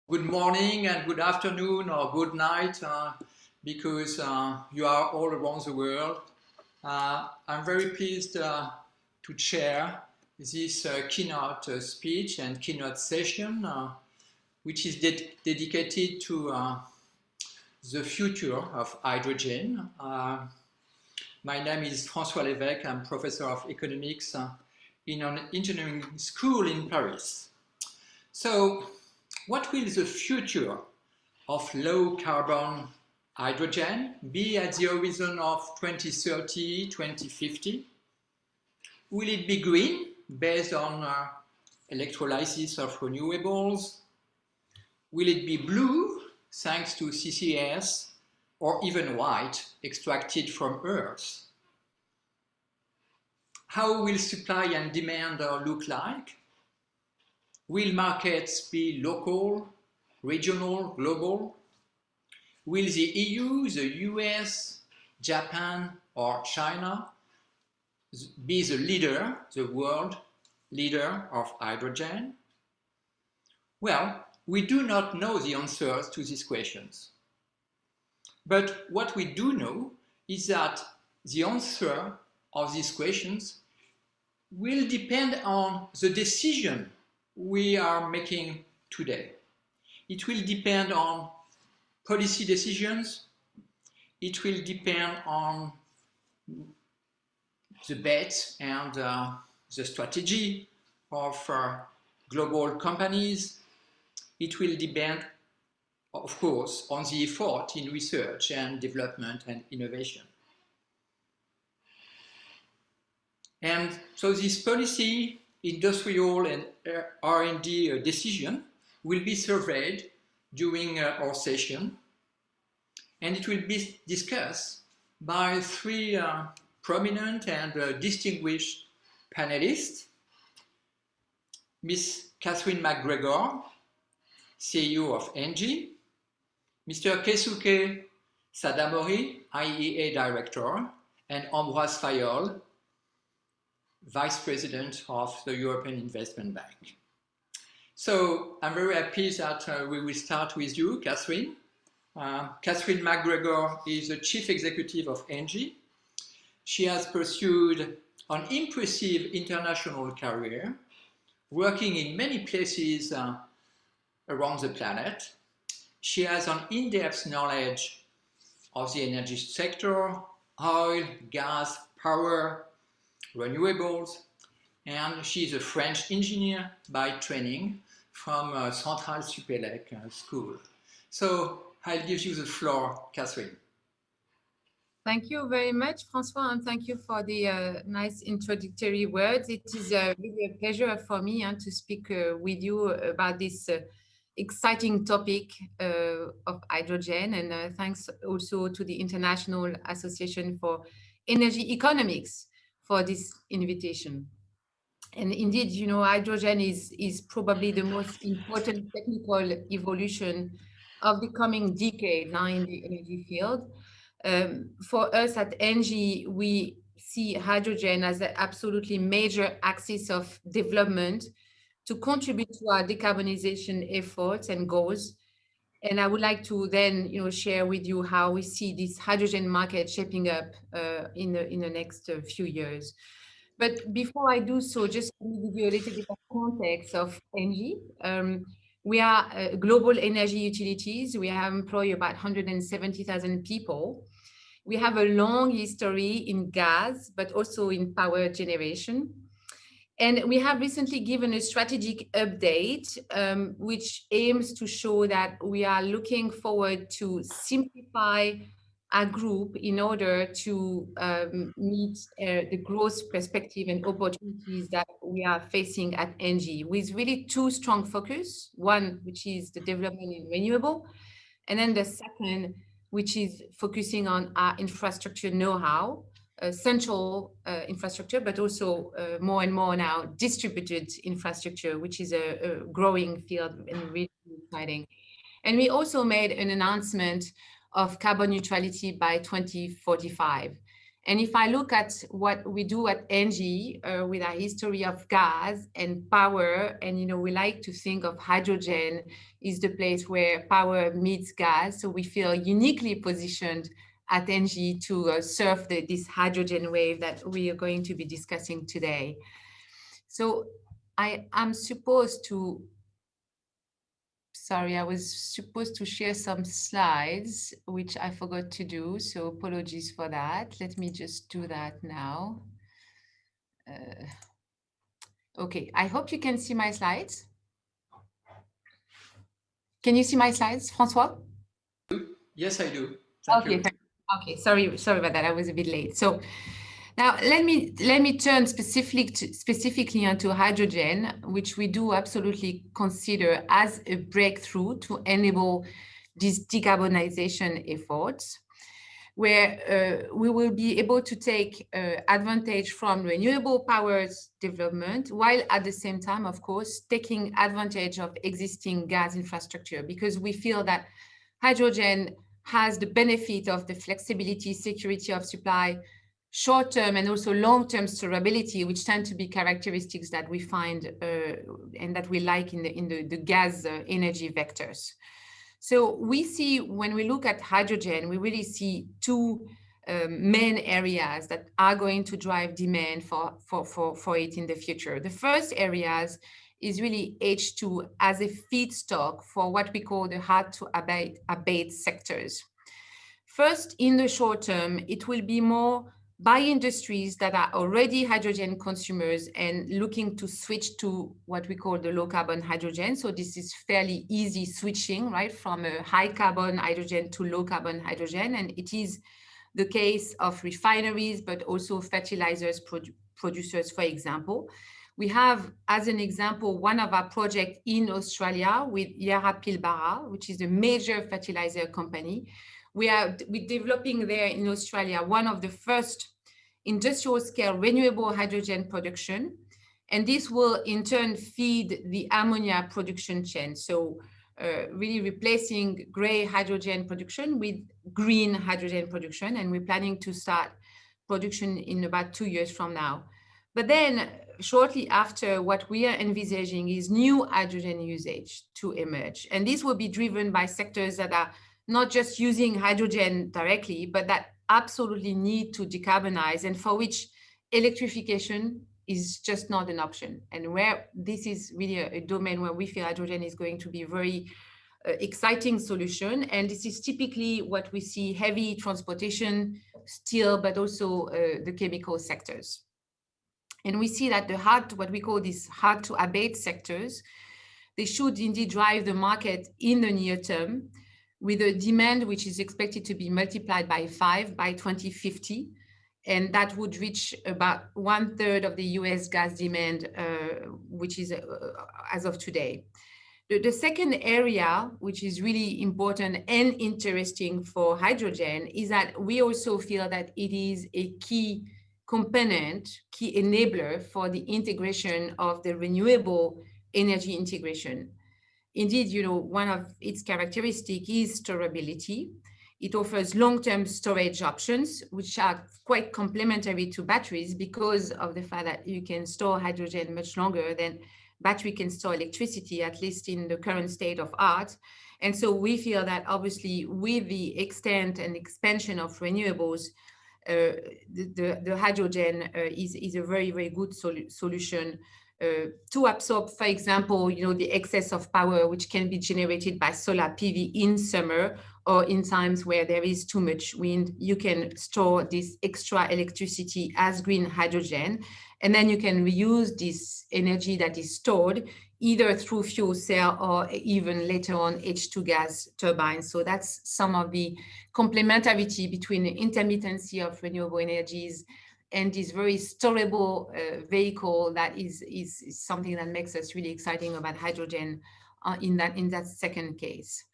Good morning and good afternoon or good night because you are all around the world. I'm very pleased to chair this keynote speech and keynote session which is dedicated to the future of hydrogen. My name is François Leveque. I'm professor of economics in an engineering school in Paris. So, what will the future of low carbon hydrogen be at the horizon of 2030, 2050? Will it be green, based on electrolysis of renewables? Will it be blue, thanks to CCS, or even white, extracted from Earth? How will supply and demand look like? Will markets be local, regional, global? Will the EU, the US, Japan, or China be the leader, the world leader of hydrogen? Well, we do not know the answers to these questions. But what we do know is that the answer of these questions will depend on the decision we are making today. It will depend on policy decisions. It will depend on the bets and the strategy of global companies. It will depend, of course, on the effort in research and development and innovation. And so this policy, industrial and R&D decision will be surveyed during our session, and it will be discussed by three prominent and distinguished panelists. Ms. Catherine MacGregor, CEO of Engie, Mr. Keisuke Sadamori, IAEA Director, and Ambroise Fayolle, Vice President of the European Investment Bank. So I'm very happy that we will start with you, Catherine. Catherine MacGregor is the Chief Executive of Engie. She has pursued an impressive international career, working in many places around the planet. She has an in-depth knowledge of the energy sector, oil, gas, power, renewables, and she is a French engineer by training from Centrale Supélec School. So I'll give you the floor, Catherine. Thank you very much, François, and thank you for the nice introductory words. It is really a pleasure for me to speak with you about this exciting topic of hydrogen, and thanks also to the International Association for Energy Economics for this invitation. And indeed, you know, hydrogen is probably the most important technical evolution of the coming decade now in the energy field. For us at Engie, we see hydrogen as an absolutely major axis of development to contribute to our decarbonization efforts and goals. And I would like to then, you know, share with you how we see this hydrogen market shaping up in the next few years. But before I do so, just to give you a little bit of context of Engie. We are global energy utilities. We have employed about 170,000 people. We have a long history in gas, but also in power generation. And we have recently given a strategic update, which aims to show that we are looking forward to simplify our group in order to meet the growth perspective and opportunities that we are facing at Engie, with really two strong focus. One, which is the development in renewable, and then the second, which is focusing on our infrastructure know-how, central infrastructure, but also more and more now distributed infrastructure, which is a growing field and really exciting. And we also made an announcement of carbon neutrality by 2045. And if I look at what we do at Engie with our history of gas and power, and we like to think of hydrogen is the place where power meets gas. So we feel uniquely positioned at Engie to surf this hydrogen wave that we are going to be discussing today. So I'm supposed to, sorry, I was supposed to share some slides, which I forgot to do. So apologies for that. Let me just do that now. Okay, I hope you can see my slides. Can you see my slides, François? Yes, I do. Thank you. Okay, sorry about that. I was a bit late. So now let me turn specifically onto hydrogen, which we do absolutely consider as a breakthrough to enable these decarbonization efforts, where we will be able to take advantage from renewable powers development, while at the same time, of course, taking advantage of existing gas infrastructure, because we feel that hydrogen has the benefit of the flexibility, security of supply, short-term and also long-term storability, which tend to be characteristics that we find and that we like in the gas energy vectors. So we see, when we look at hydrogen, we really see two main areas that are going to drive demand for it in the future. The first areas is really H2 as a feedstock for what we call the hard to abate sectors. First, in the short term, it will be more by industries that are already hydrogen consumers and looking to switch to what we call the low carbon hydrogen. So this is fairly easy switching, right, from a high carbon hydrogen to low carbon hydrogen. And it is the case of refineries, but also fertilizers producers, for example. We have, as an example, one of our projects in Australia with Yara Pilbara, which is a major fertilizer company. We're developing there in Australia one of the first industrial scale renewable hydrogen production. And this will in turn feed the ammonia production chain. So really replacing gray hydrogen production with green hydrogen production. And we're planning to start production in about 2 years from now. But then shortly after, what we are envisaging is new hydrogen usage to emerge. And this will be driven by sectors that are not just using hydrogen directly, but that absolutely need to decarbonize, and for which electrification is just not an option. And where this is really a domain where we feel hydrogen is going to be a very exciting solution. And this is typically what we see: heavy transportation, steel, but also the chemical sectors. And we see that what we call these hard to abate sectors, they should indeed drive the market in the near term, with a demand which is expected to be multiplied by 5 by 2050. And that would reach about 1/3 of the US gas demand, which is as of today. The second area, which is really important and interesting for hydrogen, is that we also feel that it is a key component, key enabler for the integration of the renewable energy integration. Indeed, one of its characteristics is storability. It offers long-term storage options, which are quite complementary to batteries because of the fact that you can store hydrogen much longer than battery can store electricity, at least in the current state of art. And so we feel that obviously with the extent and expansion of renewables, the hydrogen is a very, very good solution to absorb, for example, the excess of power which can be generated by solar PV in summer, or in times where there is too much wind. You can store this extra electricity as green hydrogen, and then you can reuse this energy that is stored either through fuel cell or even later on H2 gas turbines. So that's some of the complementarity between the intermittency of renewable energies and this very storable vehicle that is something that makes us really exciting about hydrogen in that second case.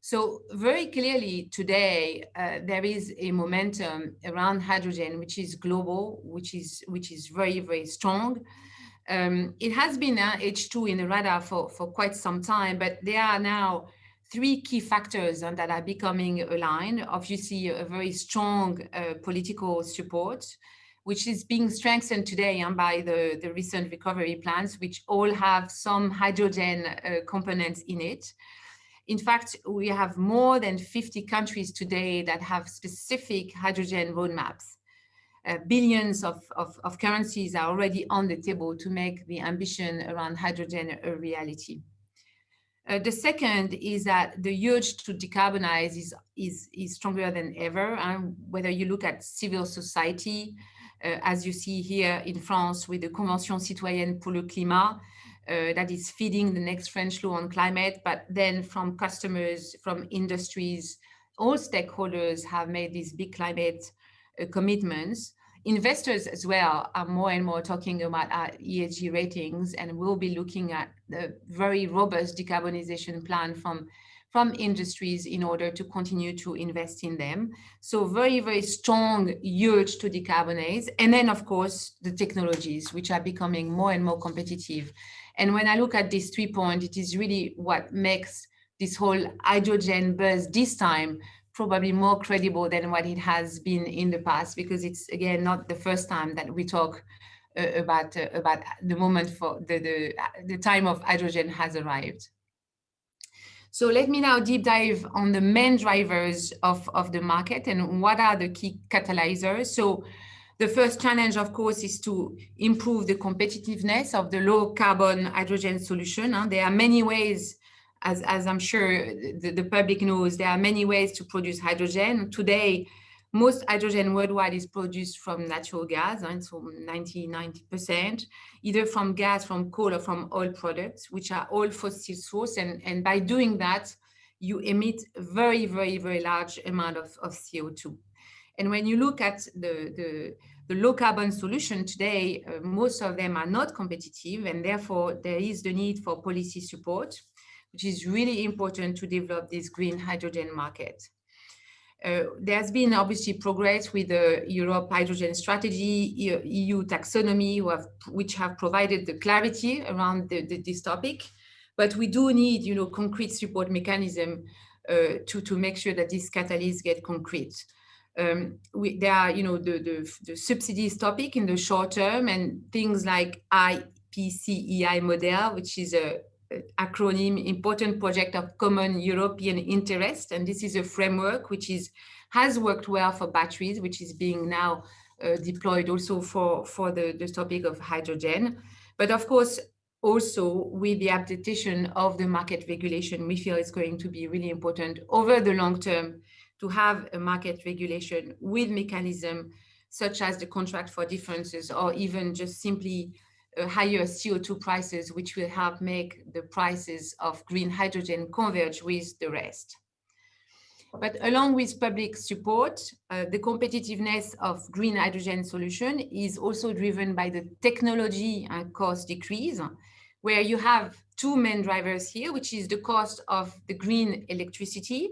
So very clearly today, there is a momentum around hydrogen, which is global, which is very, very strong. It has been H2 in the radar for quite some time, but there are now three key factors that are becoming aligned. Obviously, a very strong political support, which is being strengthened today by the recent recovery plans, which all have some hydrogen components in it. In fact, we have more than 50 countries today that have specific hydrogen roadmaps. Billions of currencies are already on the table to make the ambition around hydrogen a reality. The second is that the urge to decarbonize is stronger than ever. Whether you look at civil society, as you see here in France with the Convention citoyenne pour le climat, that is feeding the next French law on climate, but then from customers, from industries, all stakeholders have made these big climate commitments. Investors as well are more and more talking about our ESG ratings, and we'll be looking at the very robust decarbonization plan from industries in order to continue to invest in them. So very, very strong urge to decarbonize. And then, of course, the technologies, which are becoming more and more competitive. And when I look at these 3 points, it is really what makes this whole hydrogen buzz this time probably more credible than what it has been in the past, because it's, again, not the first time that we talk about the moment for the time of hydrogen has arrived. So let me now deep dive on the main drivers of the market and what are the key catalyzers. So the first challenge, of course, is to improve the competitiveness of the low carbon hydrogen solution. There are many ways, as I'm sure the public knows, there are many ways to produce hydrogen. Today, most hydrogen worldwide is produced from natural gas, and so 90%, either from gas, from coal, or from oil products, which are all fossil source. And by doing that, you emit a very, very, very large amount of CO2. And when you look at the low carbon solution today, most of them are not competitive, and therefore there is the need for policy support, which is really important to develop this green hydrogen market. There's been obviously progress with the Europe Hydrogen Strategy, EU taxonomy, which have provided the clarity around this topic. But we do need, concrete support mechanism to make sure that these catalysts get concrete. There are, the subsidies topic in the short term, and things like IPCEI model, which is a acronym, Important Project of Common European Interest. And this is a framework which has worked well for batteries, which is being now deployed also for the topic of hydrogen. But of course, also with the adaptation of the market regulation, we feel it's going to be really important over the long term to have a market regulation with mechanism such as the contract for differences, or even just simply higher CO2 prices, which will help make the prices of green hydrogen converge with the rest. But along with public support, the competitiveness of green hydrogen solution is also driven by the technology and cost decrease, where you have two main drivers here, which is the cost of the green electricity,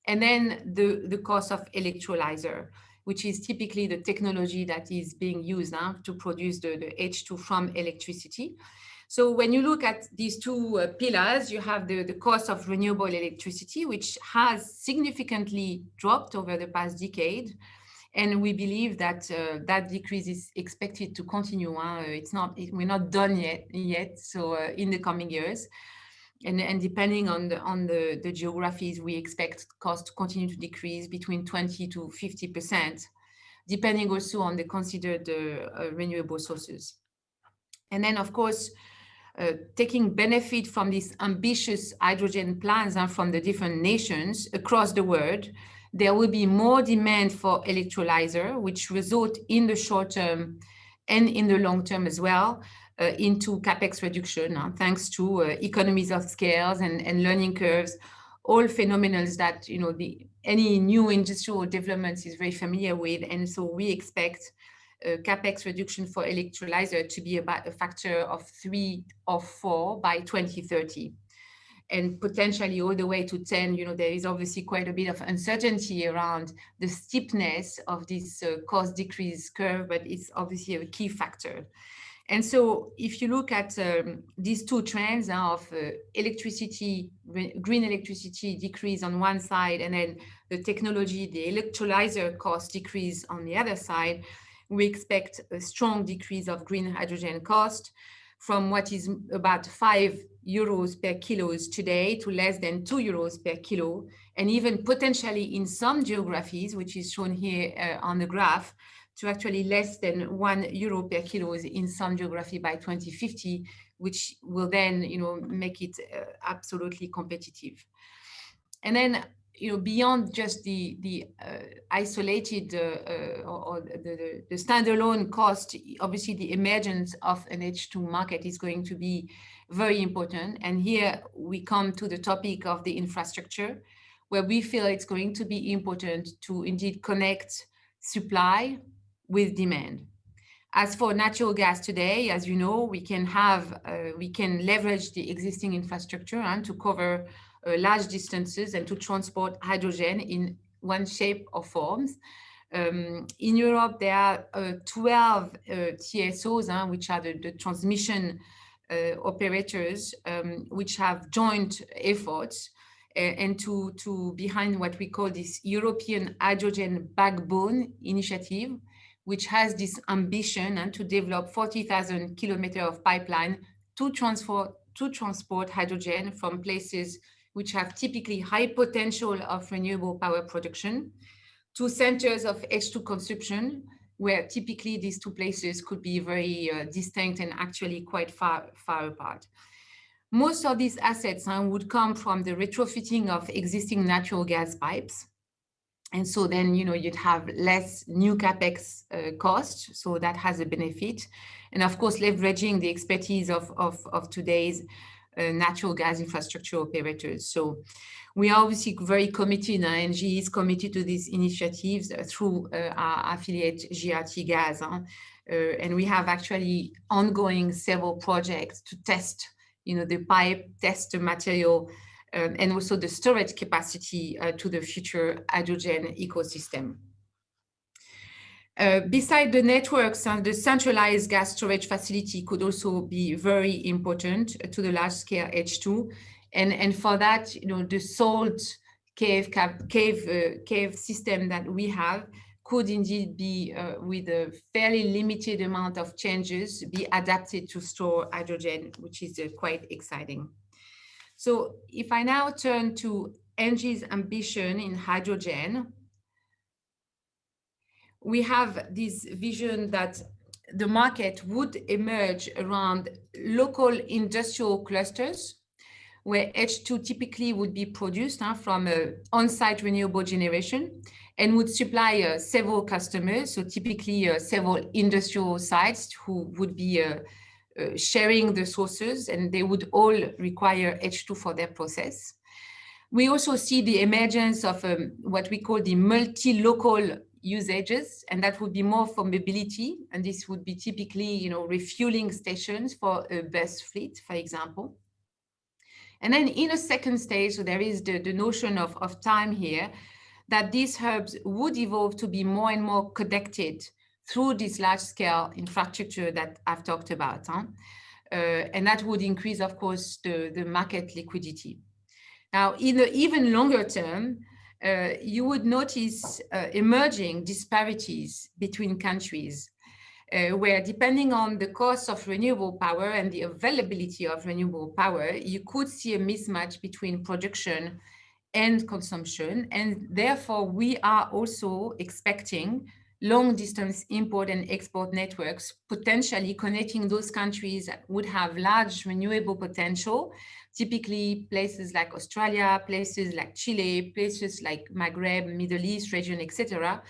and then the cost of electrolyzer, which is typically the technology that is being used now to produce the H2 from electricity. So when you look at these two pillars, you have the cost of renewable electricity, which has significantly dropped over the past decade. And we believe that that decrease is expected to continue. We're not done yet. So in the coming years. And depending on the geographies, we expect cost to continue to decrease between 20 to 50%, depending also on the considered renewable sources. And then, of course, taking benefit from these ambitious hydrogen plans and from the different nations across the world, there will be more demand for electrolyzer, which result in the short term and in the long term as well, into capex reduction, thanks to economies of scales and learning curves, all phenomena that any new industrial developments is very familiar with. And so we expect capex reduction for electrolyzer to be about a factor of 3 or 4 by 2030, and potentially all the way to 10. There is obviously quite a bit of uncertainty around the steepness of this cost decrease curve, but it's obviously a key factor. And so if you look at these two trends of electricity, green electricity decrease on one side, and then the technology, the electrolyzer cost decrease on the other side, we expect a strong decrease of green hydrogen cost from what is about 5 euros per kilos today to less than 2 euros per kilo, and even potentially in some geographies, which is shown here on the graph, to actually less than 1 euro per kilos in some geography by 2050, which will then, make it absolutely competitive. And then, beyond just the isolated or the standalone cost, obviously the emergence of an H2 market is going to be very important. And here we come to the topic of the infrastructure, where we feel it's going to be important to indeed connect supply with demand. As for natural gas today, as you know, we can leverage the existing infrastructure to cover large distances and to transport hydrogen in one shape or forms. In Europe, there are 12 TSOs, which are the transmission operators, which have joint efforts and to behind what we call this European Hydrogen Backbone Initiative, which has this ambition to develop 40,000 kilometers of pipeline to transport hydrogen from places which have typically high potential of renewable power production to centers of H2 consumption, where typically these two places could be very distinct and actually quite far apart. Most of these assets would come from the retrofitting of existing natural gas pipes. And so then, you'd have less new capex cost. So that has a benefit. And of course, leveraging the expertise of today's natural gas infrastructure operators. So we are obviously very committed, Engie is committed to these initiatives through our affiliate GRT Gas. And we have actually ongoing several projects to test, the pipe, test the material, and also the storage capacity to the future hydrogen ecosystem. Beside the networks, the centralized gas storage facility could also be very important to the large-scale H2. And for that, the salt cave system that we have could indeed be, with a fairly limited amount of changes, be adapted to store hydrogen, which is quite exciting. So if I now turn to Engie's ambition in hydrogen, we have this vision that the market would emerge around local industrial clusters, where H2 typically would be produced from on-site renewable generation and would supply several customers, so typically several industrial sites who would be sharing the sources, and they would all require H2 for their process. We also see the emergence of what we call the multi-local usages, and that would be more for mobility, and this would be typically, refueling stations for a bus fleet, for example. And then in a second stage, so there is the notion of time here, that these hubs would evolve to be more and more connected through this large-scale infrastructure that I've talked about. And that would increase, of course, the market liquidity. Now, in the even longer term, you would notice emerging disparities between countries, where depending on the cost of renewable power and the availability of renewable power, you could see a mismatch between production and consumption. And therefore, we are also expecting long-distance import and export networks, potentially connecting those countries that would have large renewable potential, typically places like Australia, places like Chile, places like Maghreb, Middle East region, etc.,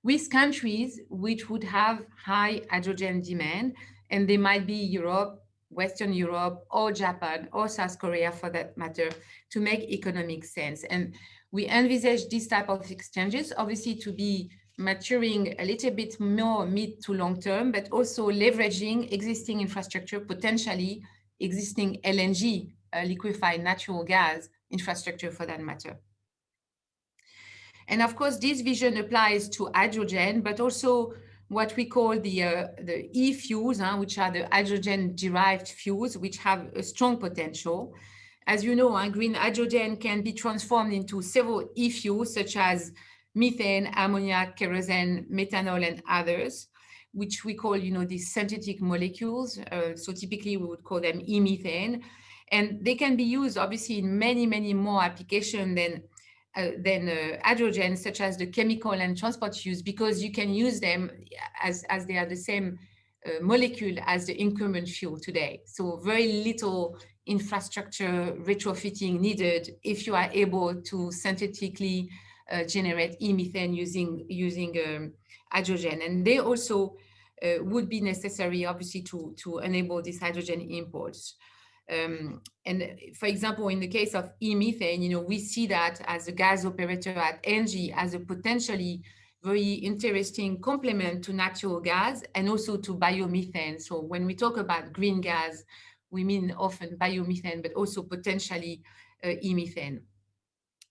with countries which would have high hydrogen demand, and they might be Europe, Western Europe, or Japan, or South Korea for that matter, to make economic sense. And we envisage this type of exchanges, obviously, to be maturing a little bit more mid to long term, but also leveraging existing infrastructure, potentially existing LNG, liquefied natural gas infrastructure for that matter. And of course, this vision applies to hydrogen, but also what we call the e-fuels, which are the hydrogen-derived fuels, which have a strong potential. As you know, green hydrogen can be transformed into several e-fuels, such as methane, ammonia, kerosene, methanol, and others, which we call, these synthetic molecules. So typically, we would call them e-methane. And they can be used, obviously, in many, many more applications than hydrogen, such as the chemical and transport use, because you can use them as they are the same molecule as the incumbent fuel today. So very little infrastructure retrofitting needed if you are able to synthetically generate e-methane using hydrogen. And they also would be necessary, obviously, to enable these hydrogen imports. And for example, in the case of e-methane, we see that as a gas operator at Engie as a potentially very interesting complement to natural gas and also to biomethane. So when we talk about green gas, we mean often biomethane, but also potentially e-methane.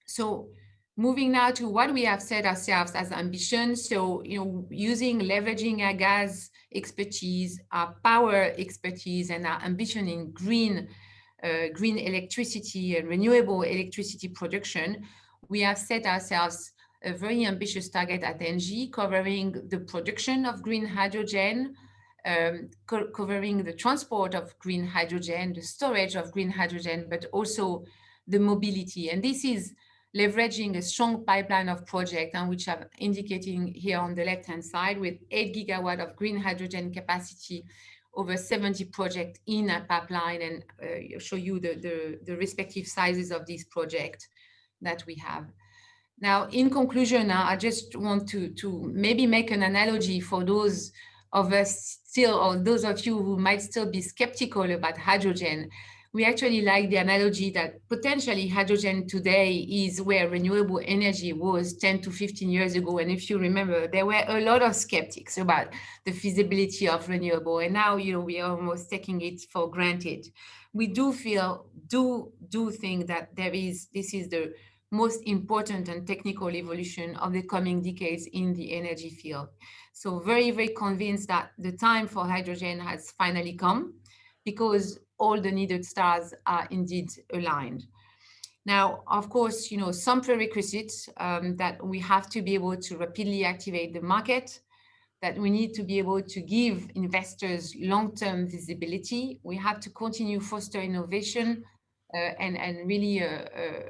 So moving now to what we have set ourselves as ambition. So, leveraging our gas expertise, our power expertise, and our ambition in green electricity and renewable electricity production, we have set ourselves a very ambitious target at Engie, covering the production of green hydrogen, covering the transport of green hydrogen, the storage of green hydrogen, but also the mobility. And this is leveraging a strong pipeline of projects, which I'm indicating here on the left-hand side, with 8 gigawatts of green hydrogen capacity, over 70 projects in a pipeline, and show you the respective sizes of these projects that we have. Now, in conclusion, I just want to maybe make an analogy for those of us still, or those of you who might still be skeptical about hydrogen. We actually like the analogy that potentially hydrogen today is where renewable energy was 10 to 15 years ago. And if you remember, there were a lot of skeptics about the feasibility of renewable. And now, we are almost taking it for granted. We do think that this is the most important and technical evolution of the coming decades in the energy field. So very, very convinced that the time for hydrogen has finally come, because all the needed stars are indeed aligned. Now, of course, some prerequisites that we have to be able to rapidly activate the market, that we need to be able to give investors long-term visibility. We have to continue foster innovation and really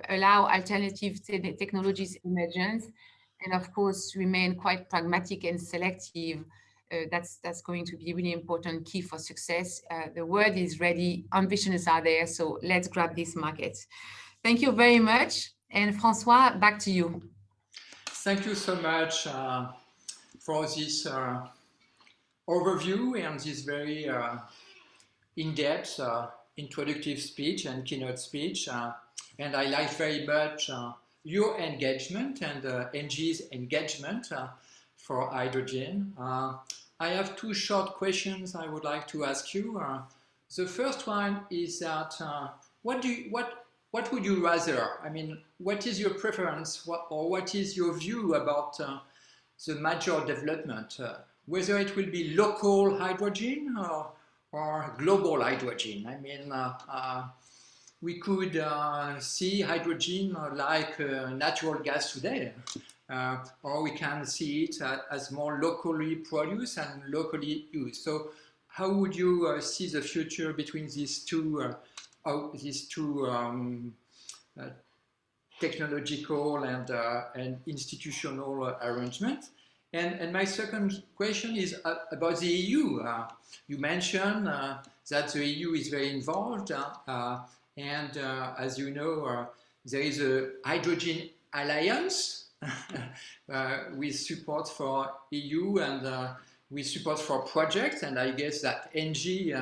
allow alternative technologies emergence, and of course remain quite pragmatic and selective. That's going to be really important key for success. The word is ready, ambitions are there, so let's grab this market. Thank you very much. And François, back to you. Thank you so much for this overview and this very in-depth introductive speech and keynote speech. And I like very much your engagement and Engie's engagement for hydrogen. I have two short questions I would like to ask you. The first one is that what would you rather? I mean, what is your preference, or what is your view about the major development? Whether it will be local hydrogen or global hydrogen? I mean, we could see hydrogen like natural gas today. Or we can see it as more locally produced and locally used. So how would you see the future between these two technological and institutional arrangements? And my second question is about the EU. You mentioned that the EU is very involved, and as you know, there is a hydrogen alliance with support for EU and with support for projects, and I guess that Engie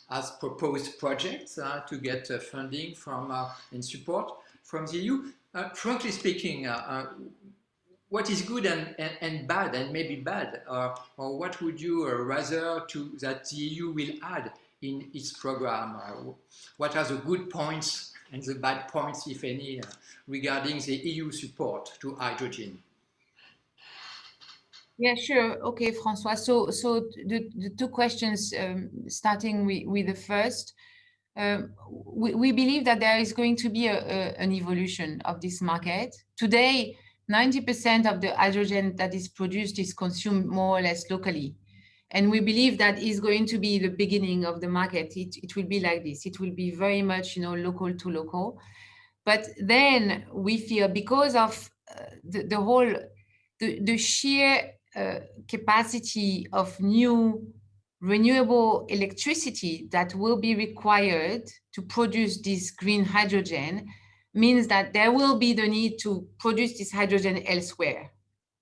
has proposed projects to get funding from and support from the EU. Frankly speaking, what is good and bad, and maybe bad, or what would you rather that the EU will add in its program? What are the good points and the bad points, if any, regarding the EU support to hydrogen? Yeah, sure. Okay, François. So the two questions, starting with the first, we believe that there is going to be an evolution of this market. Today, 90% of the hydrogen that is produced is consumed more or less locally. And we believe that is going to be the beginning of the market. It will be like this. It will be very much, local to local. But then we feel because of the whole, the sheer capacity of new renewable electricity that will be required to produce this green hydrogen means that there will be the need to produce this hydrogen elsewhere,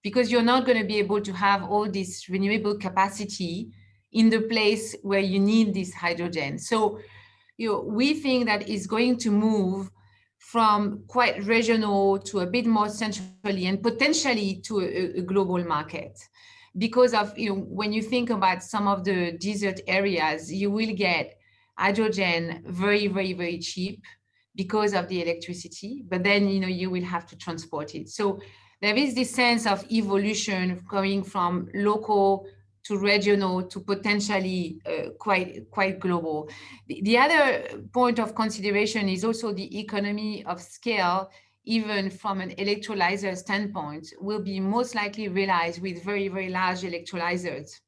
because you're not going to be able to have all this renewable capacity in the place where you need this hydrogen. So, we think that it's going to move from quite regional to a bit more centrally and potentially to a global market. Because of, when you think about some of the desert areas, you will get hydrogen very, very, very cheap because of the electricity, but then, you will have to transport it. So there is this sense of evolution going from local to regional to potentially quite global. The other point of consideration is also the economy of scale, even from an electrolyzer standpoint, will be most likely realized with very, very large electrolyzers.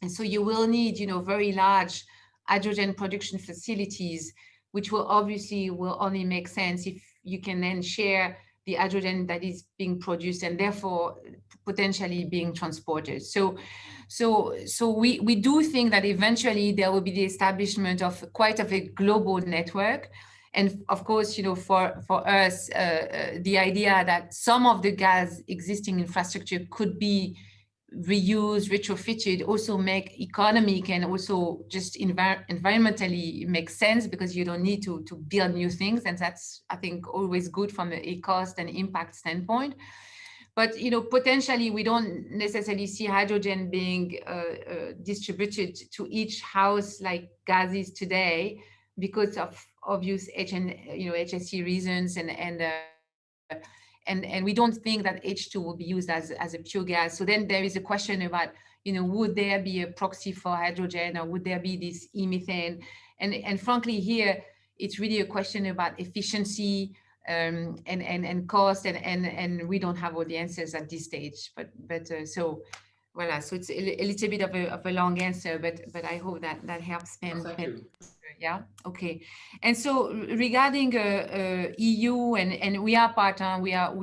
And so you will need, very large hydrogen production facilities, which will only make sense if you can then share the hydrogen that is being produced and therefore potentially being transported. So we do think that eventually there will be the establishment of quite of a global network. And of course, for us, the idea that some of the gas existing infrastructure could be reused, retrofitted, also make economic and also just environmentally makes sense, because you don't need to build new things. And that's, I think, always good from a cost and impact standpoint. But, potentially we don't necessarily see hydrogen being distributed to each house like gas is today, because of obvious HSE reasons, and we don't think that H2 will be used as a pure gas. So then there is a question about, would there be a proxy for hydrogen, or would there be this e-methane? And frankly, here, it's really a question about efficiency and cost, and we don't have all the answers at this stage. But so, voilà. So it's a little bit of a long answer, but I hope that helps. Thank you. Yeah. Okay. And so regarding EU, and we are part, we are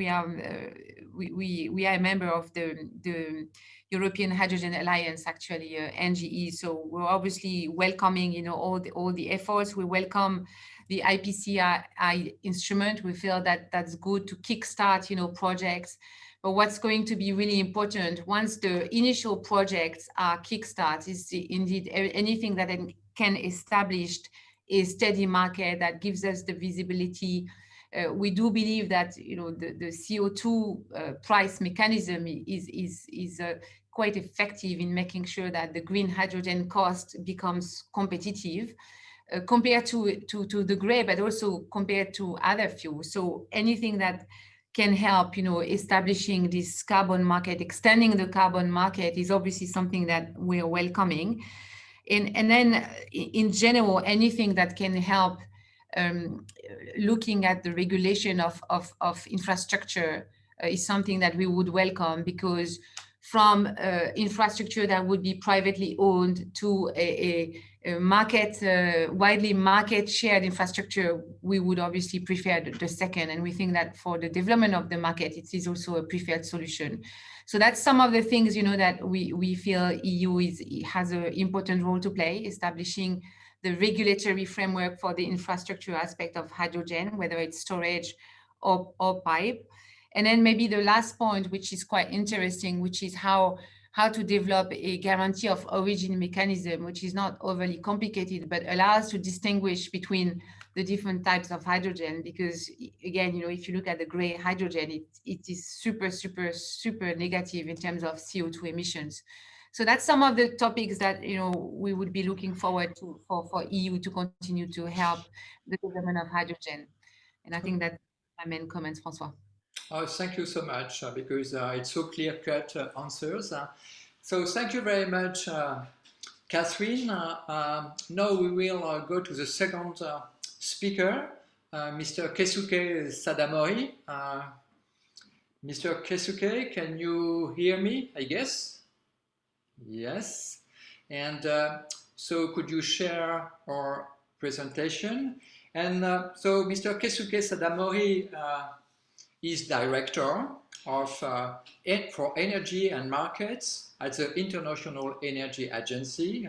a member of the European Hydrogen Alliance, actually, Engie. So we're obviously welcoming, all the efforts. We welcome the IPCEI instrument. We feel that that's good to kickstart, projects. But what's going to be really important once the initial projects are kickstart is indeed anything that can establish a steady market that gives us the visibility. We do believe that the CO2 price mechanism is quite effective in making sure that the green hydrogen cost becomes competitive compared to the gray, but also compared to other fuels. So anything that can help, establishing this carbon market, extending the carbon market, is obviously something that we're welcoming. And then in general, anything that can help looking at the regulation of infrastructure is something that we would welcome, because from infrastructure that would be privately owned to a widely market shared infrastructure, we would obviously prefer the second. And we think that for the development of the market, it is also a preferred solution. So that's some of the things, that we feel EU has an important role to play, establishing the regulatory framework for the infrastructure aspect of hydrogen, whether it's storage or pipe. And then maybe the last point, which is quite interesting, which is how to develop a guarantee of origin mechanism, which is not overly complicated, but allows to distinguish between the different types of hydrogen. Because again, if you look at the gray hydrogen, it is super, super, super negative in terms of CO2 emissions. So that's some of the topics that we would be looking forward to for EU to continue to help the development of hydrogen. And I think that's my main comments, François. Oh, thank you so much because it's so clear-cut answers. So thank you very much, Catherine. Now we will go to the second speaker, Mr. Keisuke Sadamori. Mr. Keisuke, can you hear me, I guess? Yes. And so could you share our presentation? And so Mr. Keisuke Sadamori is director of for energy and markets at the International Energy Agency.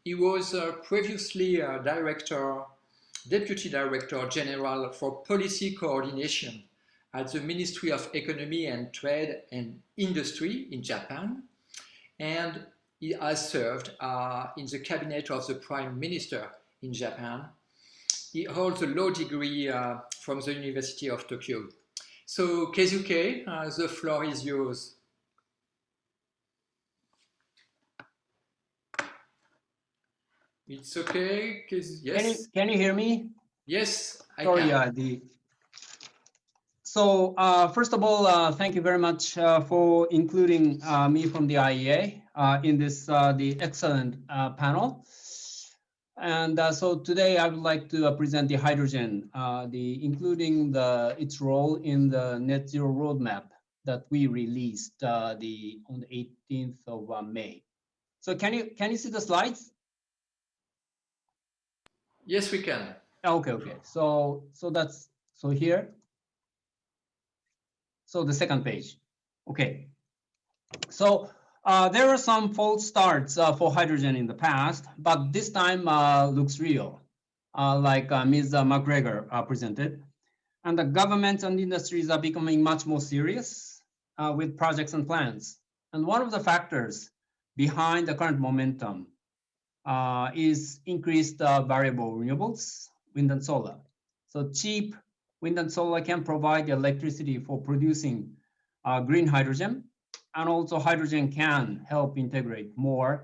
He was previously Deputy Director General for Policy Coordination at the Ministry of Economy and Trade and Industry in Japan. And he has served in the cabinet of the Prime Minister in Japan. He holds a law degree from the University of Tokyo. So, Keisuke, the floor is yours. It's okay. Yes. Can you hear me? Yes, I Sorry, can. So first of all, thank you very much for including me from the IAEA in this the excellent panel. And so today I would like to present the hydrogen, including its role in the net zero roadmap that we released on the 18th of May. So can you see the slides? Yes, we can. Okay. So here. So the second page. Okay. So there are some false starts for hydrogen in the past, but this time looks real, like Ms. MacGregor presented. And the governments and industries are becoming much more serious with projects and plans. And one of the factors behind the current momentum is increased variable renewables, wind and solar. So cheap wind and solar can provide the electricity for producing green hydrogen, and also hydrogen can help integrate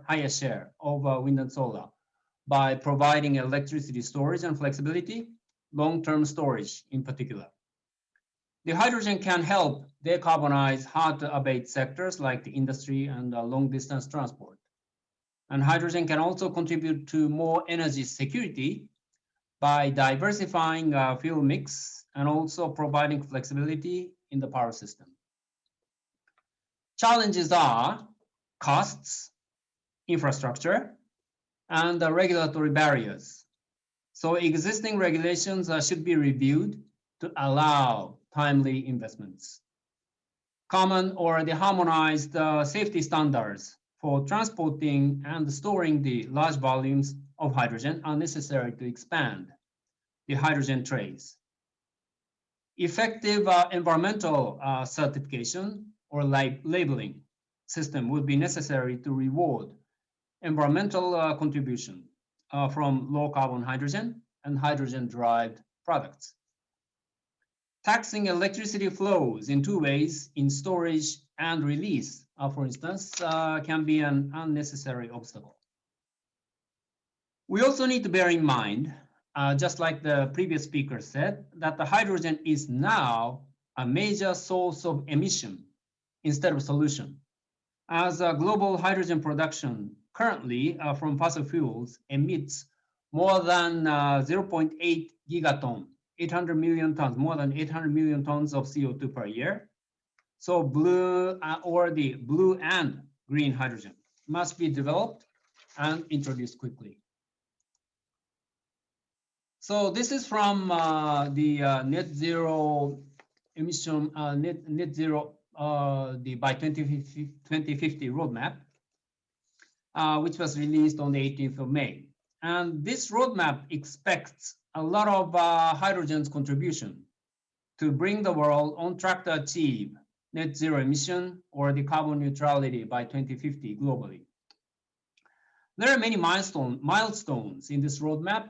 higher share of wind and solar by providing electricity storage and flexibility, long-term storage in particular. The hydrogen can help decarbonize hard-to-abate sectors like the industry and long-distance transport. And hydrogen can also contribute to more energy security by diversifying fuel mix and also providing flexibility in the power system. Challenges are costs, infrastructure, and the regulatory barriers. So existing regulations should be reviewed to allow timely investments. Common or the harmonized safety standards for transporting and storing the large volumes of hydrogen are necessary to expand the hydrogen trace. Effective environmental certification or labeling system would be necessary to reward environmental contribution from low carbon hydrogen and hydrogen-derived products. Taxing electricity flows in two ways, in storage and release, for instance, can be an unnecessary obstacle. We also need to bear in mind, just like the previous speaker said, that the hydrogen is now a major source of emission instead of solution. As global hydrogen production currently from fossil fuels emits more than 0.8 gigaton, 800 million tons, more than 800 million tons of CO2 per year. So blue and green hydrogen must be developed and introduced quickly. So this is from the net zero emission, net zero by 2050 roadmap, which was released on the 18th of May. And this roadmap expects a lot of hydrogen's contribution to bring the world on track to achieve net zero emission or the carbon neutrality by 2050 globally. There are many milestones in this roadmap,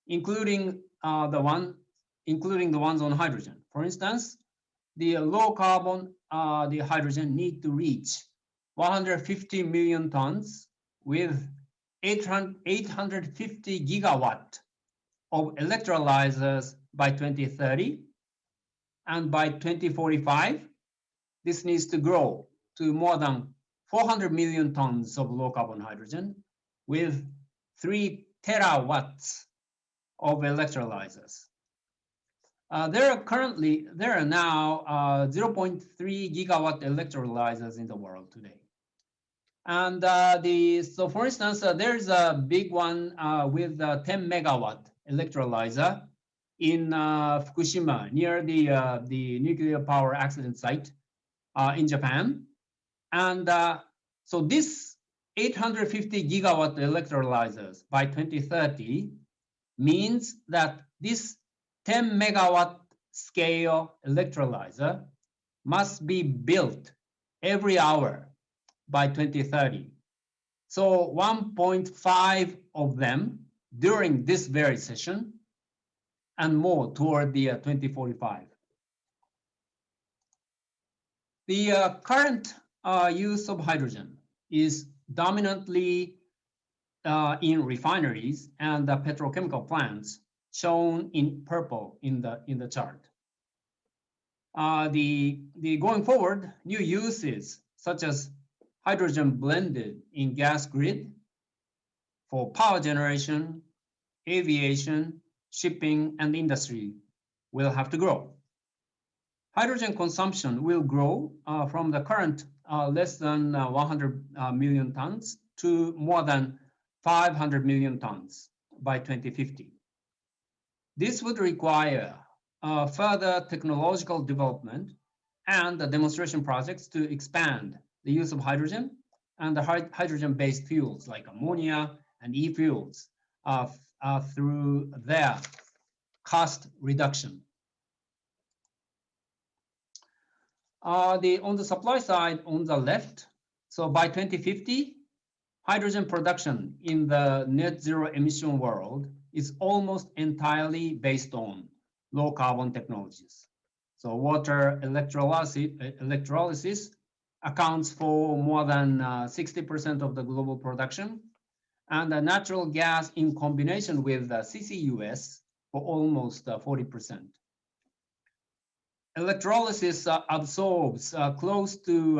including the ones on hydrogen. For instance, the low carbon the hydrogen need to reach 150 million tons with 850 gigawatt of electrolyzers by 2030, And by 2045, this needs to grow to more than 400 million tons of low carbon hydrogen with 3 terawatts of electrolyzers. There are now 0.3 gigawatt electrolyzers in the world today. And so for instance, there's a big one with a 10 megawatt electrolyzer in Fukushima near the nuclear power accident site in Japan. And so this 850 gigawatt electrolyzers by 2030 means that this 10 megawatt scale electrolyzer must be built every hour by 2030. So 1.5 of them during this very session and more toward the 2045. The current use of hydrogen is dominantly in refineries and petrochemical plants, shown in purple in the chart. Going forward, new uses such as hydrogen blended in gas grid for power generation, aviation, shipping, and industry will have to grow. Hydrogen consumption will grow from the current less than 100 million tons to more than 500 million tons by 2050. This would require further technological development and the demonstration projects to expand the use of hydrogen and the hydrogen-based fuels like ammonia and e-fuels through their cost reduction. On the supply side, on the left, so by 2050, hydrogen production in the net zero emission world is almost entirely based on low carbon technologies. So water electrolysis accounts for more than 60% of the global production, and natural gas in combination with CCUS for almost 40%. Electrolysis absorbs close to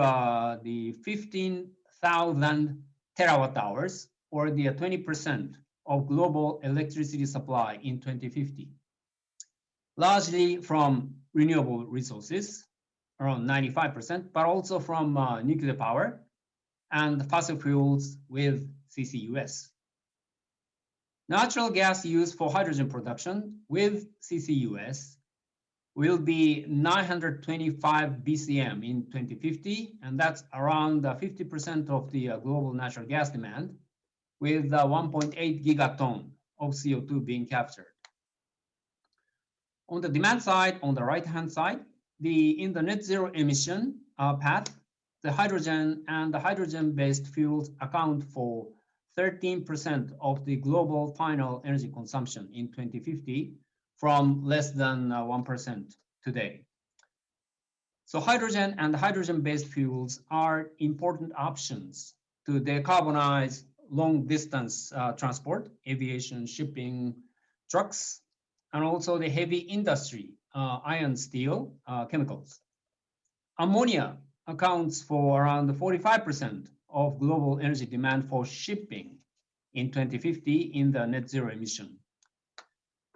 the 15,000 terawatt hours, or the 20% of global electricity supply in 2050, largely from renewable resources, around 95%, but also from nuclear power and fossil fuels with CCUS. Natural gas used for hydrogen production with CCUS will be 925 BCM in 2050, and that's around 50% of the global natural gas demand, with 1.8 gigaton of CO2 being captured. On the demand side, on the right-hand side, in the net zero emission path, the hydrogen and the hydrogen-based fuels account for 13% of the global final energy consumption in 2050, from less than 1% today. So hydrogen and hydrogen-based fuels are important options to decarbonize long-distance transport, aviation, shipping, trucks, and also the heavy industry, iron, steel, chemicals. Ammonia accounts for around 45% of global energy demand for shipping in 2050 in the net zero emission.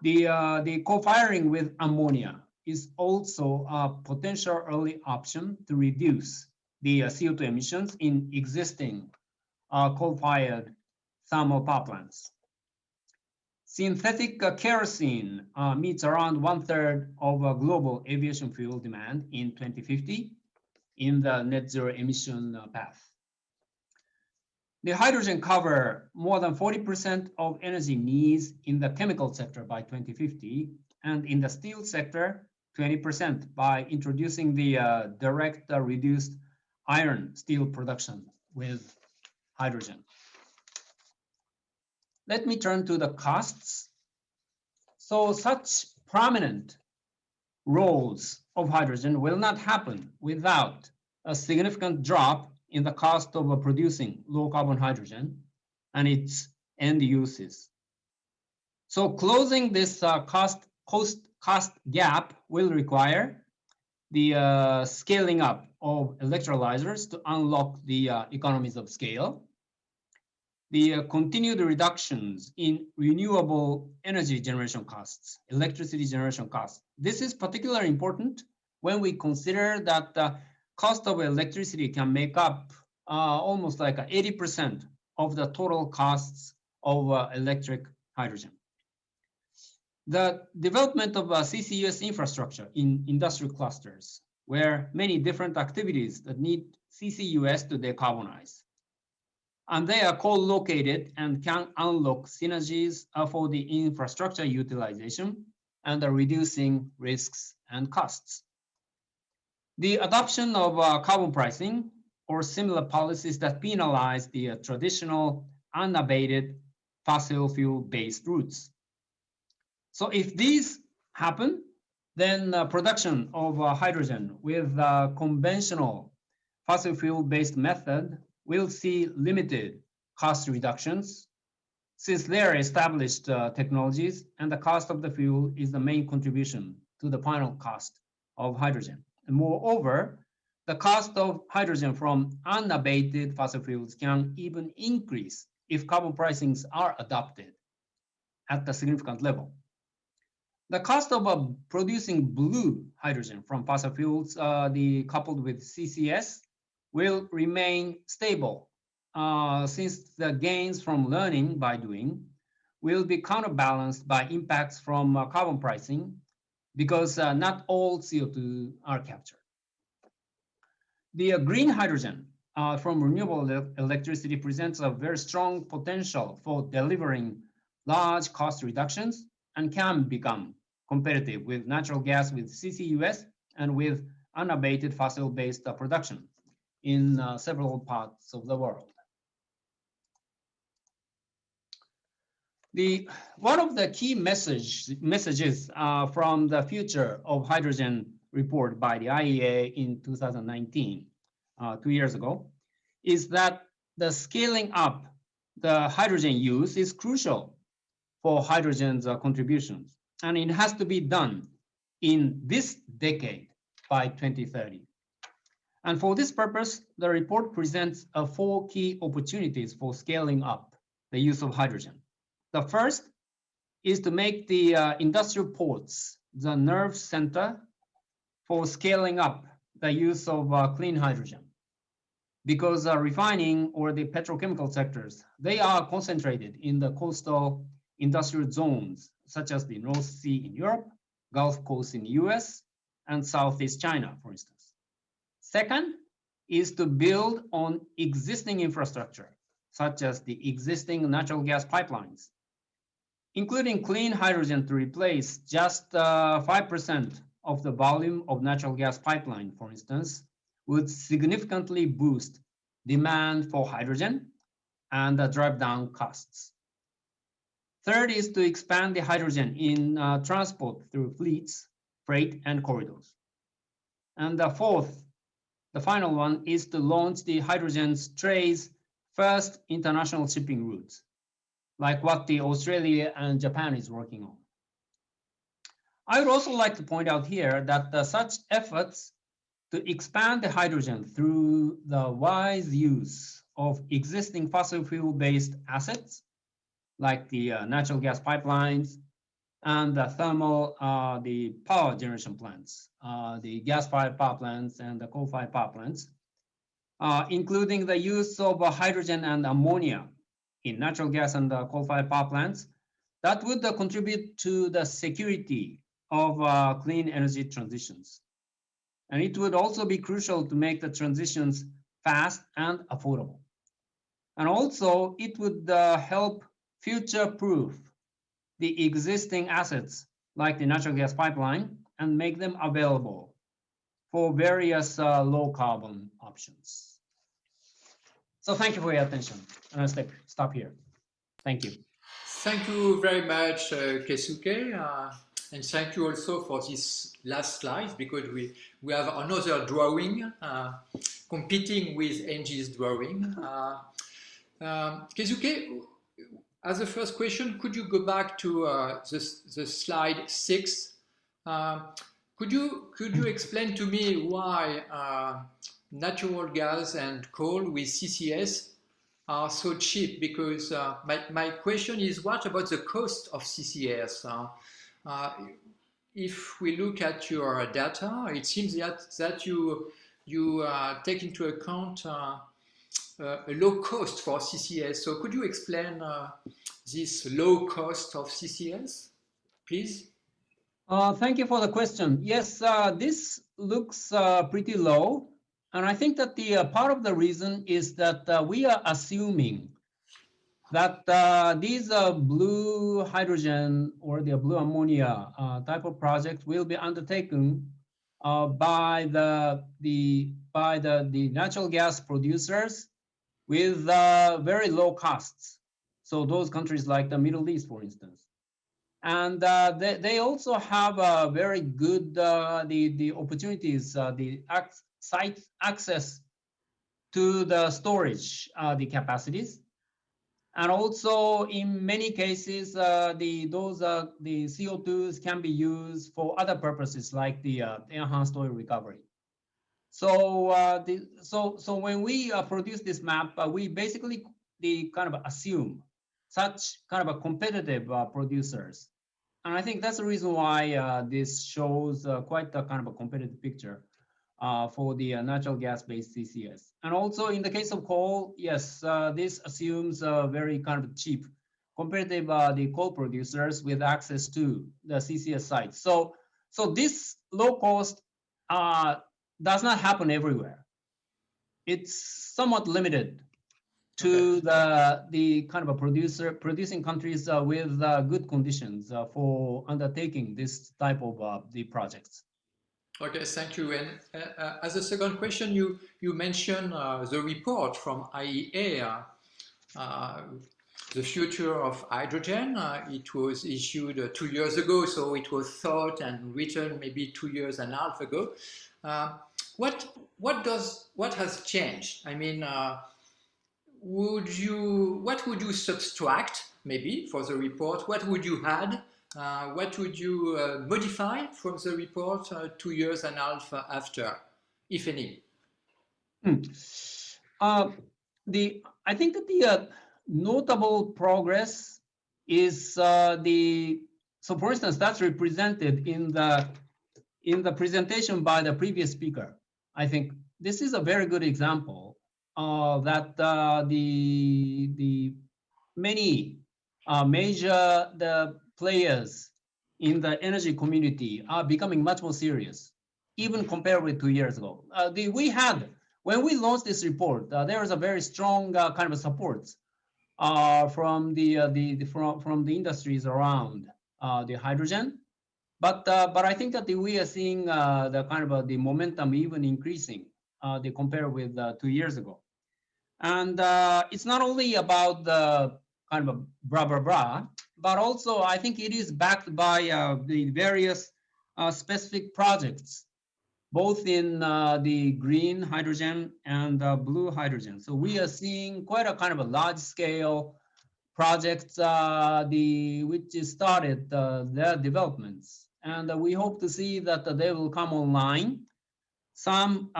The co-firing with ammonia is also a potential early option to reduce the CO2 emissions in existing coal-fired thermal power plants. Synthetic kerosene meets around 1/3 of global aviation fuel demand in 2050 in the net zero emission path. The hydrogen cover more than 40% of energy needs in the chemical sector by 2050, and in the steel sector, 20% by introducing the direct reduced iron steel production with hydrogen. Let me turn to the costs. So such prominent roles of hydrogen will not happen without a significant drop in the cost of producing low carbon hydrogen and its end uses. So closing this cost gap will require the scaling up of electrolyzers to unlock the economies of scale, the continued reductions in renewable energy generation costs, electricity generation costs. This is particularly important when we consider that the cost of electricity can make up almost like 80% of the total costs of electric hydrogen. The development of CCUS infrastructure in industrial clusters, where many different activities that need CCUS to decarbonize. And they are co-located and can unlock synergies for the infrastructure utilization and reducing risks and costs. The adoption of carbon pricing or similar policies that penalize the traditional unabated fossil fuel-based routes. So if these happen, then production of hydrogen with conventional fossil fuel-based method will see limited cost reductions since they are established technologies and the cost of the fuel is the main contribution to the final cost of hydrogen. And moreover, the cost of hydrogen from unabated fossil fuels can even increase if carbon pricings are adopted at a significant level. The cost of producing blue hydrogen from fossil fuels, coupled with CCS, will remain stable since the gains from learning by doing will be counterbalanced by impacts from carbon pricing because not all CO2 are captured. The green hydrogen from renewable electricity presents a very strong potential for delivering large cost reductions and can become competitive with natural gas with CCUS and with unabated fossil-based production in several parts of the world. One of the key messages from the Future of Hydrogen report by the IAEA in 2019, 2 years ago, is that the scaling up the hydrogen use is crucial for hydrogen's contributions, and it has to be done in this decade by 2030. And for this purpose, the report presents 4 key opportunities for scaling up the use of hydrogen. The first is to make the industrial ports the nerve center for scaling up the use of clean hydrogen. Because refining or the petrochemical sectors, they are concentrated in the coastal industrial zones, such as the North Sea in Europe, Gulf Coast in the US, and Southeast China, for instance. Second is to build on existing infrastructure, such as the existing natural gas pipelines, including clean hydrogen to replace just 5% of the volume of natural gas pipeline, for instance, would significantly boost demand for hydrogen and drive down costs. Third is to expand the hydrogen in transport through fleets, freight, and corridors. And the fourth, the final one, is to launch the hydrogen's trade's first international shipping routes, like what the Australia and Japan is working on. I would also like to point out here that such efforts to expand the hydrogen through the wise use of existing fossil fuel-based assets, like the natural gas pipelines and the thermal, the power generation plants, the gas-fired power plants and the coal-fired power plants, including the use of hydrogen and ammonia in natural gas and coal-fired power plants, that would contribute to the security of clean energy transitions. And it would also be crucial to make the transitions fast and affordable. And also, it would help future-proof the existing assets like the natural gas pipeline and make them available for various low-carbon options. So thank you for your attention. And I'll stop here. Thank you. Thank you very much, Keisuke. And thank you also for this last slide, because we have another drawing competing with Engie's drawing. Keisuke, as a first question, could you go back to the slide 6 Could you explain to me why natural gas and coal with CCS are so cheap? Because my question is, what about the cost of CCS? If we look at your data, it seems that you take into account a low cost for CCS. So could you explain this low cost of CCS, please? Thank you for the question. Yes, this looks pretty low. And I think that the part of the reason is that we are assuming that these blue hydrogen or the blue ammonia type of project will be undertaken by the natural gas producers with very low costs. So those countries like the Middle East, for instance. And they also have a very good the opportunities, the site access to the storage, the capacities, and also in many cases the CO2s can be used for other purposes like the enhanced oil recovery. So so when we produce this map, we basically kind of assume such kind of a competitive producers. And I think that's the reason why this shows quite a kind of a competitive picture for the natural gas-based CCS. And also in the case of coal, yes, this assumes very kind of cheap competitive the coal producers with access to the CCS sites. So this low cost does not happen everywhere. It's somewhat limited to the kind of a producing countries with good conditions for undertaking this type of the projects. Okay, thank you. And as a second question, you mentioned the report from IEA, the future of hydrogen. It was issued 2 years ago, so it was thought and written maybe 2.5 years ago. What has changed? I mean, what would you subtract maybe for the report? What would you add? What would you modify from the report 2.5 years after, if any? I think that the notable progress is so for instance, that's represented in the presentation by the previous speaker. I think this is a very good example that the many major players in the energy community are becoming much more serious, even compared with 2 years ago. When we launched this report, there was a very strong kind of support from the industries around the hydrogen. But I think that we are seeing the kind of the momentum even increasing compared with 2 years ago. And it's not only about the kind of blah, but also I think it is backed by the various specific projects, both in the green hydrogen and blue hydrogen. So we are seeing quite a kind of a large scale projects which started their developments. And we hope to see that they will come online. Some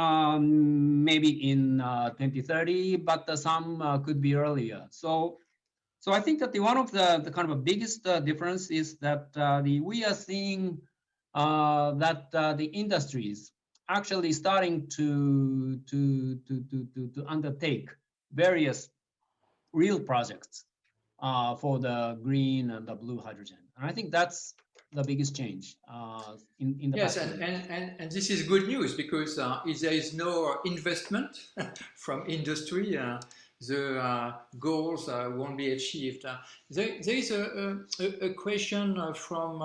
maybe in 2030, but some could be earlier. So I think that one of the kind of biggest difference is that we are seeing that the industries actually starting to undertake various real projects for the green and the blue hydrogen. And I think that's the biggest change in the yes, and this is good news because if there is no investment from industry, the goals won't be achieved. There is a question from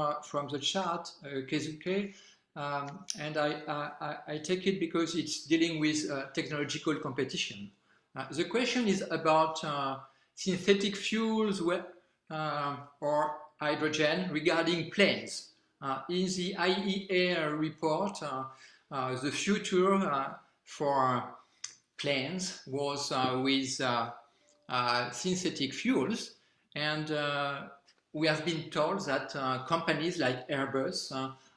the chat, Keisuke, and I take it because it's dealing with technological competition. The question is about synthetic fuels or hydrogen regarding planes. In the IEA report, the future for planes was with synthetic fuels, and we have been told that companies like Airbus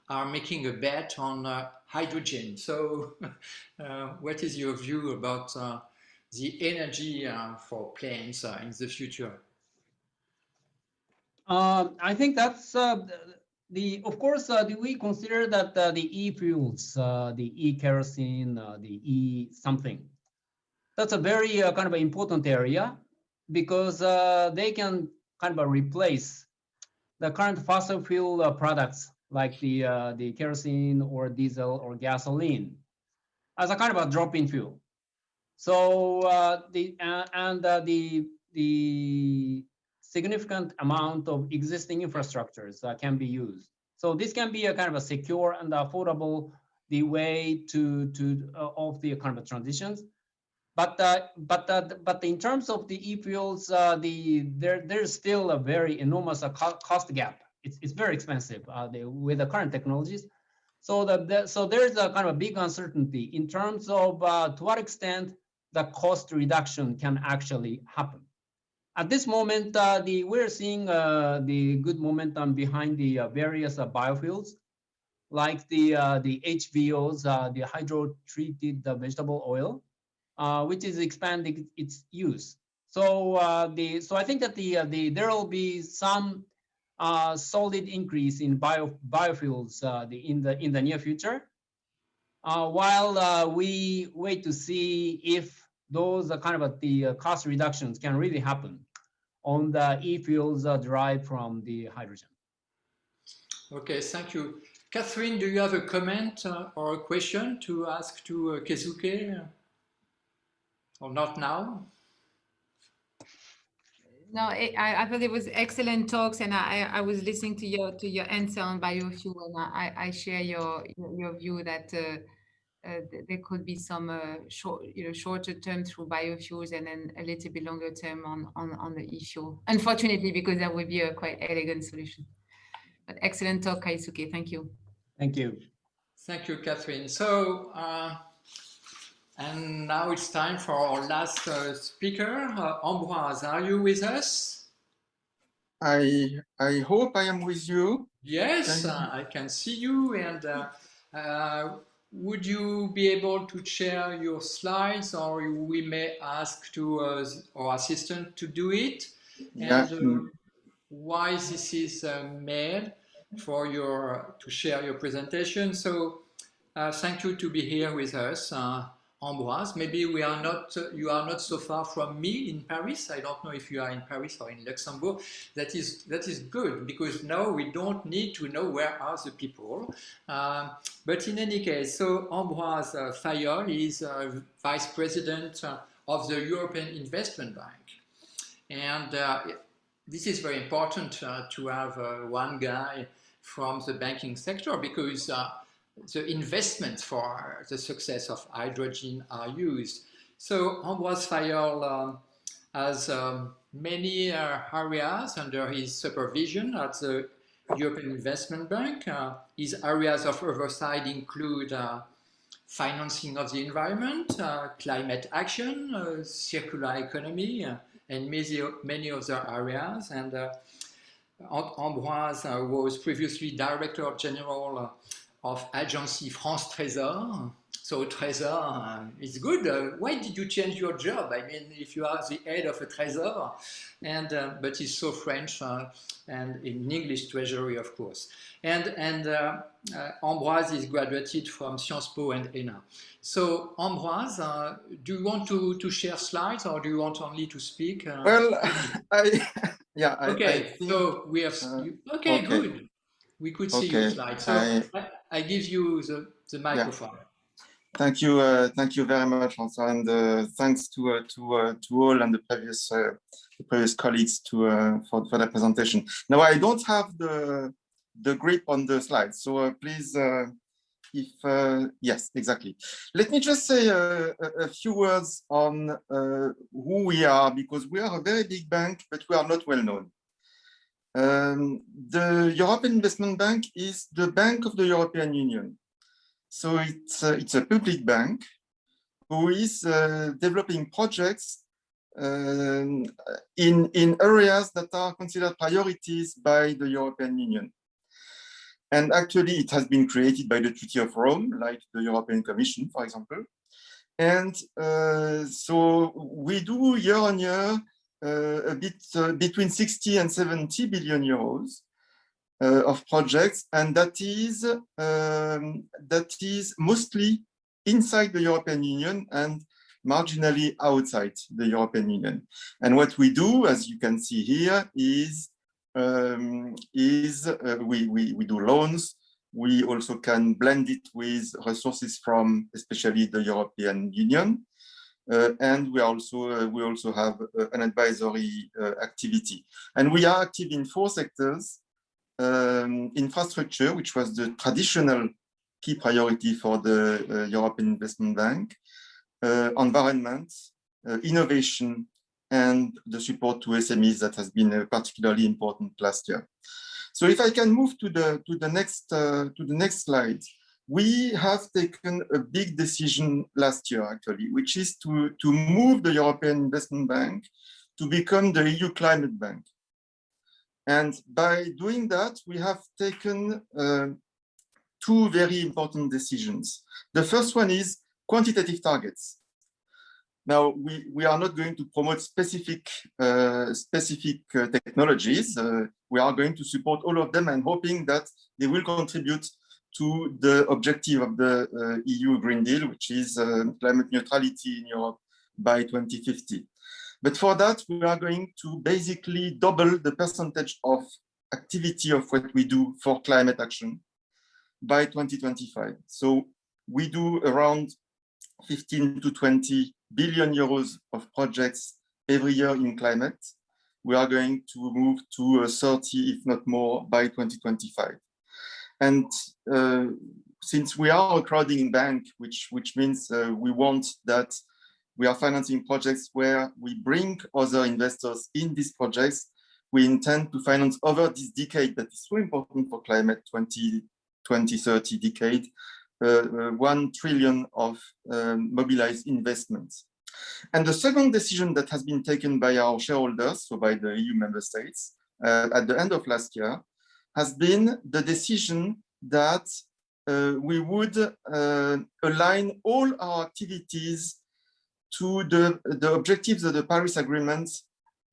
are making a bet on hydrogen. So what is your view about the energy for planes in the future? I think that's of course, do we consider that the e-fuels, the e-kerosene, the e-something, that's a very kind of important area, because they can kind of replace the current fossil fuel products like the kerosene or diesel or gasoline as a kind of a drop-in fuel. So the significant amount of existing infrastructures can be used. So this can be a kind of a secure and affordable the way of the kind of transitions. But in terms of the e-fuels, there's still a very enormous cost gap. It's very expensive with the current technologies. So there's a kind of a big uncertainty in terms of to what extent the cost reduction can actually happen. At this moment, we're seeing the good momentum behind the various biofuels, like the HVOs, the hydro-treated vegetable oil, which is expanding its use. So I think that there will be some solid increase in biofuels in the near future, while we wait to see if those kind of the cost reductions can really happen on the e-fuels derived from the hydrogen. Okay, thank you. Catherine, do you have a comment or a question to ask to Keisuke? Or not now? No, I thought it was excellent talks, and I was listening to your answer on biofuel, and I share your view that there could be some shorter term through biofuels, and then a little bit longer term on the e-fuel. Unfortunately, because that would be a quite elegant solution. But excellent talk, Keisuke. Thank you. Thank you. Thank you, Catherine. So, and now it's time for our last speaker. Ambroise, are you with us? I hope I am with you. Yes, I can see you. And would you be able to share your slides, or we may ask to our assistant to do it? Yeah. And why this is made for to share your presentation. So thank you to be here with us, Ambroise. Maybe you are not so far from me in Paris. I don't know if you are in Paris or in Luxembourg. That is good, because now we don't need to know where are the people. But in any case, so Ambroise Fayolle is Vice President of the European Investment Bank. And this is very important to have one guy from the banking sector, because the investments for the success of hydrogen are used. So Ambroise Fayolle has many areas under his supervision at the European Investment Bank. His areas of oversight include financing of the environment, climate action, circular economy, and many other areas. And Ambroise was previously Director General of Agency France Trésor. So Trésor is good. Why did you change your job? I mean, if you are the head of a Trésor, and but it's so French, and in English Treasury, of course. And Ambroise is graduated from Sciences Po and ENA. So Ambroise, do you want to share slides, or do you want only to speak? Well, Okay, so we have. Okay, good. We could see your slides. So I give you the microphone. Yeah. Thank you very much, François, and thanks to all and the previous colleagues for the presentation. Now I don't have the grip on the slides, so please, yes, exactly. Let me just say a few words on who we are, because we are a very big bank, but we are not well known. The European Investment Bank is the bank of the European Union. So it's a public bank who is developing projects in areas that are considered priorities by the European Union. And actually, it has been created by the Treaty of Rome, like the European Commission, for example. And so we do year on year a bit between 60 and 70 billion euros of projects, and that is mostly inside the European Union and marginally outside the European Union. And what we do, as you can see here, is we do loans. We also can blend it with resources from especially the European Union. And we also have an advisory activity. And we are active in 4 sectors: infrastructure, which was the traditional key priority for the European Investment Bank, environment, innovation, and the support to SMEs that has been particularly important last year. So if I can move to the next slide, we have taken a big decision last year, actually, which is to move the European Investment Bank to become the EU Climate Bank. And by doing that, we have taken 2 very important decisions. The first one is quantitative targets. Now, we are not going to promote specific technologies. We are going to support all of them and hoping that they will contribute to the objective of the EU Green Deal, which is climate neutrality in Europe by 2050. But for that, we are going to basically double the percentage of activity of what we do for climate action by 2025. So we do around 15 to 20 billion euros of projects every year in climate. We are going to move to 30, if not more, by 2025. And since we are a crowding bank, which means we want that we are financing projects where we bring other investors in these projects, we intend to finance over this decade that is so important for climate, 2030 decade, 1 trillion of mobilized investments. And the second decision that has been taken by our shareholders, so by the EU member states, at the end of last year, has been the decision that we would align all our activities to the objectives of the Paris Agreement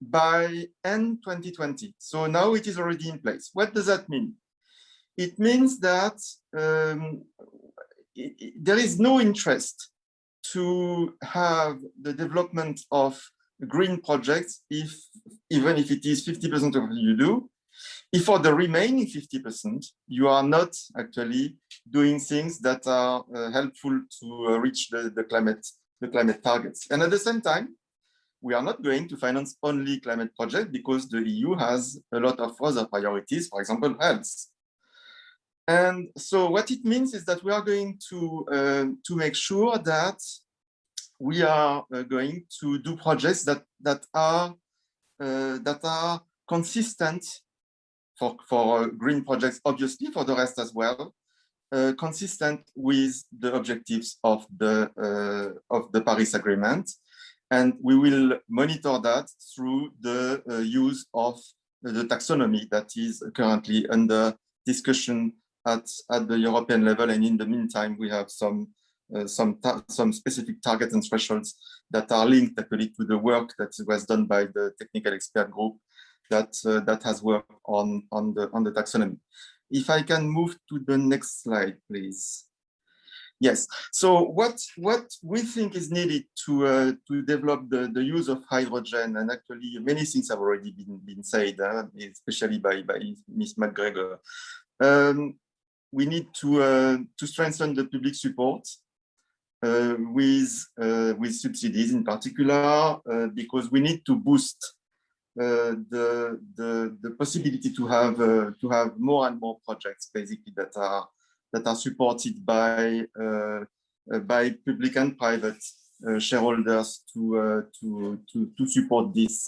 by end 2020. So now it is already in place. What does that mean? It means that there is no interest to have the development of green projects even if it is 50% of what you do, if for the remaining 50%, you are not actually doing things that are helpful to reach the climate targets. And at the same time, we are not going to finance only climate projects because the EU has a lot of other priorities, for example, health. And so what it means is that we are going to make sure that we are going to do projects that are consistent for green projects, obviously, for the rest as well, consistent with the objectives of the Paris Agreement. And we will monitor that through the use of the taxonomy that is currently under discussion at the European level. And in the meantime, we have some specific targets and thresholds that are linked actually to the work that was done by the technical expert group that has worked on the taxonomy. If I can move to the next slide, please. Yes. So what we think is needed to develop the use of hydrogen, and actually many things have already been said, especially by Ms. MacGregor. We need to strengthen the public support with subsidies in particular, because we need to boost the possibility to have more and more projects basically that are supported by public and private shareholders to support these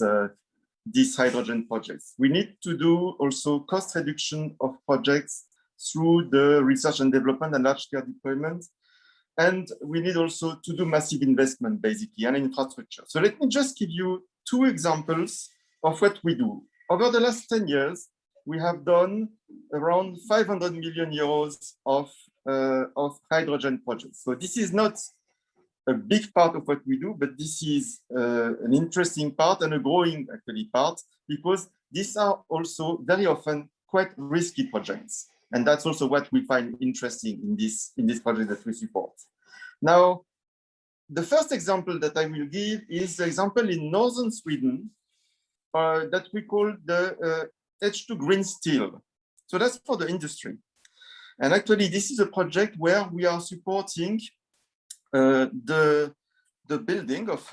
hydrogen projects. We need to do also cost reduction of projects through the research and development and large-scale deployment. And we need also to do massive investment, basically, and infrastructure. So let me just give you 2 examples of what we do. Over the last 10 years, we have done around 500 million euros of hydrogen projects. So this is not a big part of what we do, but this is an interesting part and a growing actually part, because these are also very often quite risky projects. And that's also what we find interesting in this project that we support. Now, the first example that I will give is the example in northern Sweden that we call the H2 green steel. So that's for the industry. And actually, this is a project where we are supporting the building of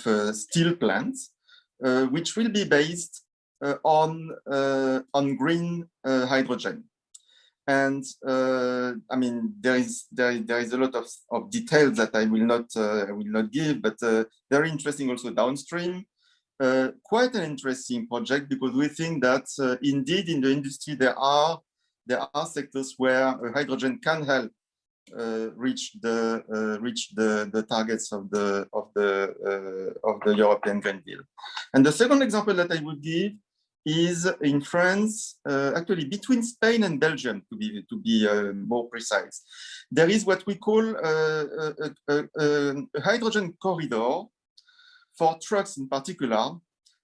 a steel plant, which will be based on green hydrogen. And I mean, there is a lot of details that I will not give, but very interesting also downstream. Quite an interesting project, because we think that indeed in the industry there are sectors where hydrogen can help reach the targets of the European Green Deal. And the second example that I would give is in France, actually between Spain and Belgium, to be more precise. There is what we call a hydrogen corridor for trucks in particular,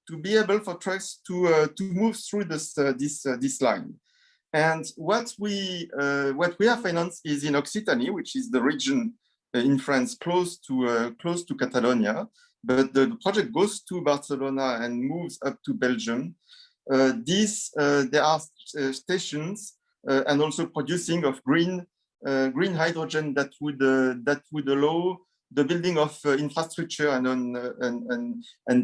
to be able for trucks to move through this line. And what we have financed is in Occitanie, which is the region in France close to Catalonia, but the project goes to Barcelona and moves up to Belgium. There are stations and also producing of green hydrogen that would allow the building of infrastructure and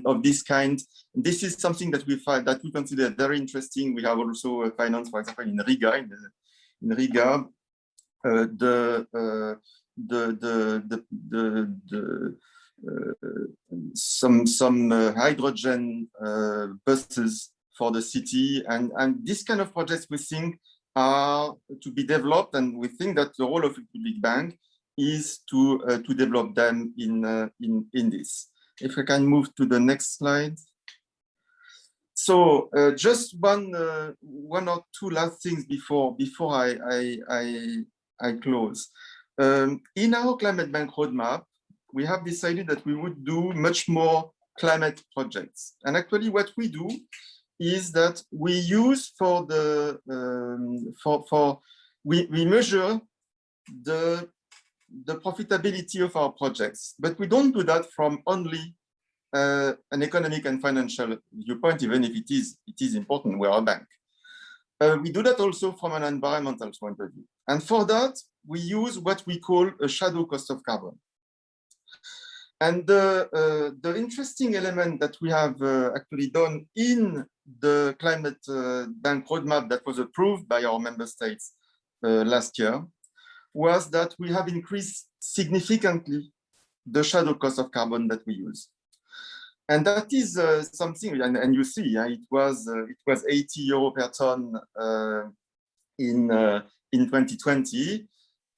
of this kind. This is something that we consider very interesting. We have also finance, for example, in Riga. In Riga, some hydrogen buses for the city, and this kind of projects we think are to be developed, and we think that the role of the public bank is to develop them in this. If I can move to the next slide. So just one or two last things before I close. In our climate bank roadmap, we have decided that we would do much more climate projects. And actually, what we do is that we use we measure the profitability of our projects, but we don't do that from only an economic and financial viewpoint, even if it is important. We are a bank. We do that also from an environmental point of view. And for that, we use what we call a shadow cost of carbon. And the interesting element that we have actually done in the climate bank roadmap that was approved by our member states last year was that we have increased significantly the shadow cost of carbon that we use. And that is something, and you see, it was 80 euro per ton in 2020.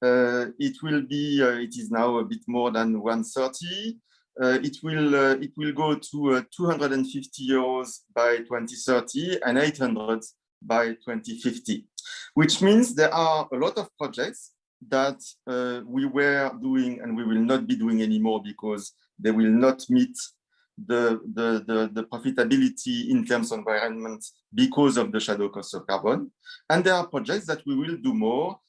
It is now a bit more than 130. It will go to 250 euros by 2030 and 800 by 2050, which means there are a lot of projects that we were doing and we will not be doing anymore because they will not meet the profitability in terms of environment because of the shadow cost of carbon. And there are projects that we will do more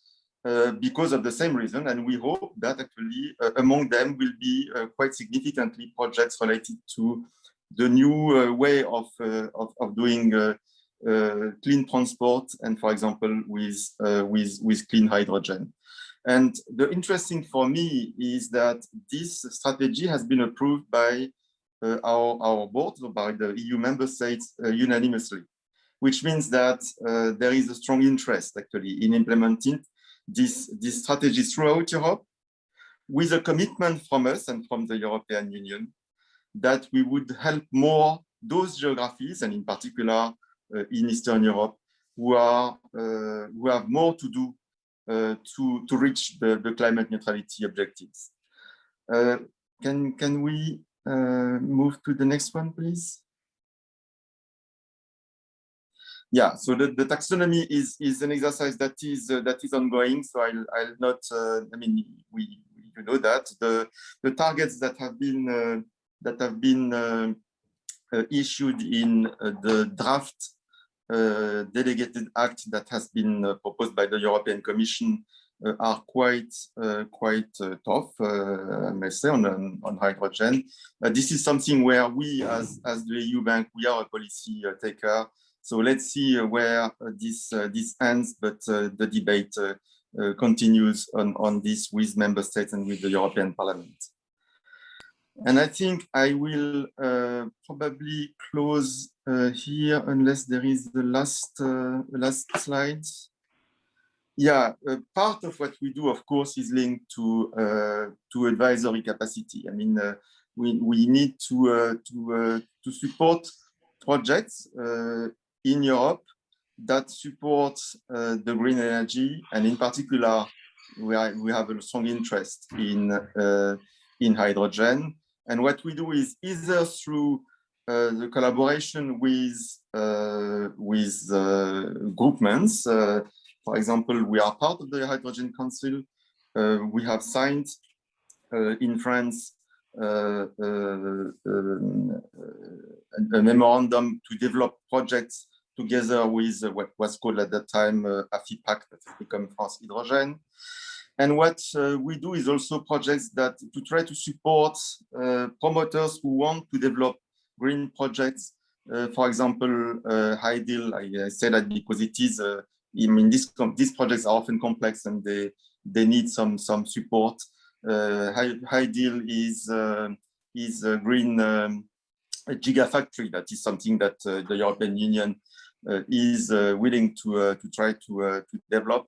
because of the same reason, and we hope that actually among them will be quite significantly projects related to the new way of doing clean transport, and for example with clean hydrogen. And the interesting for me is that this strategy has been approved by our board, so by the EU member states unanimously, which means that there is a strong interest actually in implementing this strategy throughout Europe, with a commitment from us and from the European Union that we would help more those geographies, and in particular in Eastern Europe, who have more to do to reach the climate neutrality objectives. Can we move to the next one, please? Yeah, so the taxonomy is an exercise that is ongoing. So I'll not. I mean, you know that the targets that have been issued in the draft delegated act that has been proposed by the European Commission are quite tough, I may say, on hydrogen. This is something where we, as the EU Bank, we are a policy taker. So let's see where this ends, but the debate continues on this with member states and with the European Parliament. And I think I will probably close here unless there is the last slide. Yeah, part of what we do, of course, is linked to advisory capacity. I mean, we need to support projects in Europe that support the green energy, and in particular, we have a strong interest in hydrogen. And what we do is either through the collaboration with groupments. For example, we are part of the Hydrogen Council. We have signed in France a memorandum to develop projects together with what was called at that time AFIPAC, that has become France Hydrogen. And what we do is also projects that to try to support promoters who want to develop green projects. For example, HyDeal, I say that because it is, I mean, these projects are often complex and they need some support. HyDeal is a green gigafactory. That is something that the European Union is willing to try to develop,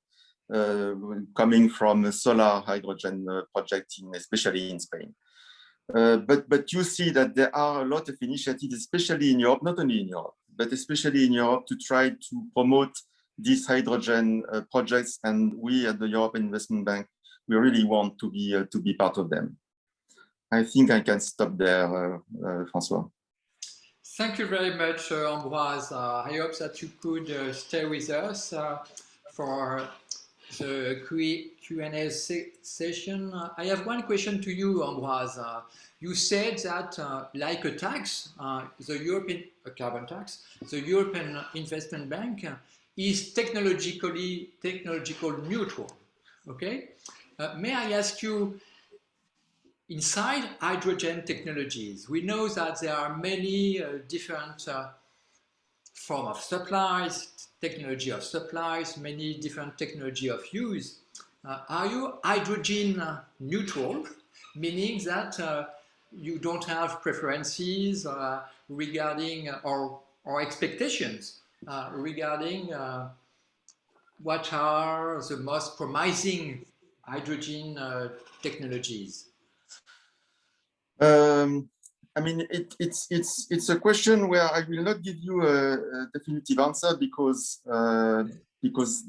coming from a solar hydrogen project, especially in Spain. But you see that there are a lot of initiatives, especially in Europe, not only in Europe, but especially in Europe, to try to promote these hydrogen projects. And we at the European Investment Bank, we really want to be part of them. I think I can stop there, François. Thank you very much, Ambroise. I hope that you could stay with us for the Q&A session. I have one question to you, Ambroise. You said that, like a tax, the European carbon tax, the European Investment Bank is technological neutral. Okay. May I ask you, inside hydrogen technologies, we know that there are many different forms of supplies, technology of supplies, many different technology of use. Are you hydrogen neutral, meaning that you don't have preferences regarding or expectations regarding what are the most promising hydrogen technologies? I mean, it's a question where I will not give you a definitive answer because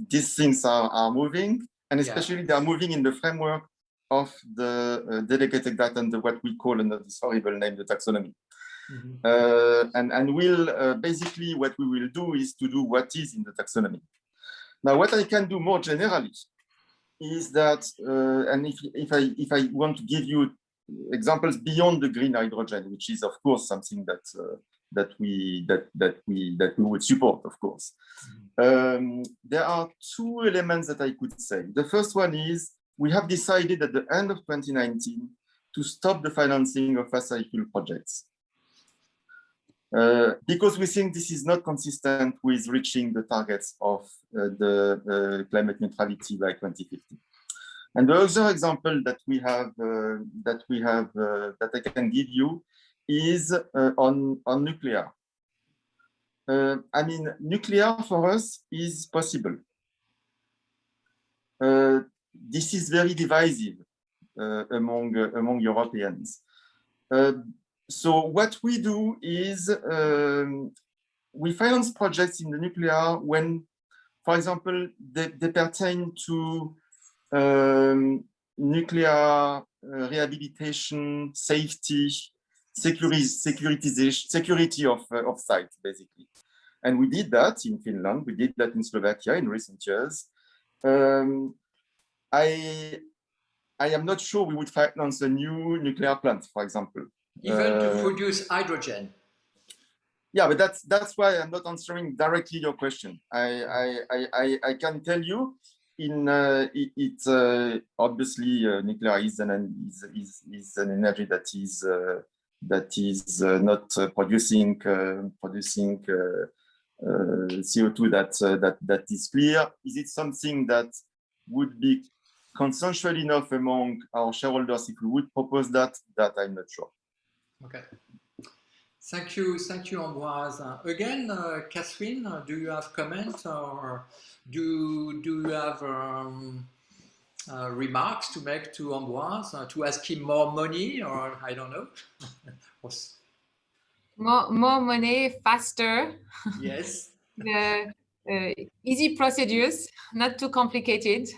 these things are moving, and especially they are moving in the framework of the delegated act and what we call under this horrible name, the taxonomy. Mm-hmm. And we'll basically what we will do is to do what is in the taxonomy. Now, what I can do more generally is that, and if I want to give you examples beyond the green hydrogen, which is of course something that we would support, of course. There are two elements that I could say. The first one is we have decided at the end of 2019 to stop the financing of fossil fuel projects because we think this is not consistent with reaching the targets of the climate neutrality by 2050. And the other example that I can give you is on nuclear. I mean, nuclear for us is possible. This is very divisive among Europeans. So what we do is we finance projects in the nuclear when, for example, they pertain to nuclear rehabilitation, safety, security of sites, basically. And we did that in Finland. We did that in Slovakia in recent years. I am not sure we would finance a new nuclear plant, for example. Even to produce hydrogen. Yeah, but that's why I'm not answering directly your question. I can tell you, obviously nuclear is an energy that is not producing CO2 that is clear. Is it something that would be consensual enough among our shareholders if we would propose that? That I'm not sure. Okay. Thank you, Ambroise. Again, Catherine, do you have comments or do you have remarks to make to Ambroise, to ask him more money, or I don't know? More money, faster. Yes. Easy procedures, not too complicated.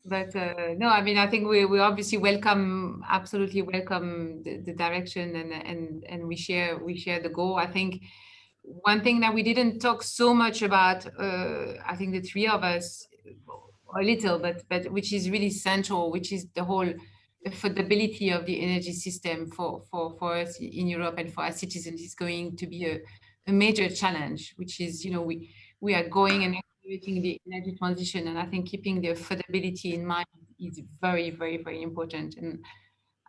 But no, I mean, I think we obviously absolutely welcome the direction, and we share the goal. I think one thing that we didn't talk so much about, I think the three of us, a little, but which is really central, which is the whole affordability of the energy system for us in Europe and for our citizens is going to be a major challenge, which is, we are going and accelerating the energy transition, and I think keeping the affordability in mind is very, very, very important. And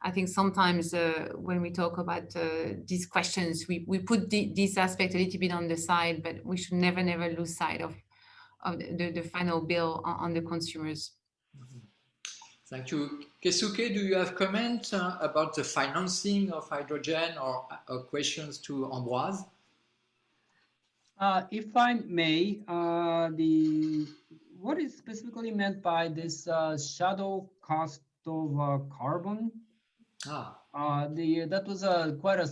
I think sometimes when we talk about these questions, we put this aspect a little bit on the side, but we should never lose sight of the final bill on the consumers. Thank you. Keisuke, do you have comments about the financing of hydrogen or questions to Ambroise? If I may, what is specifically meant by this shadow cost of carbon? That was quite a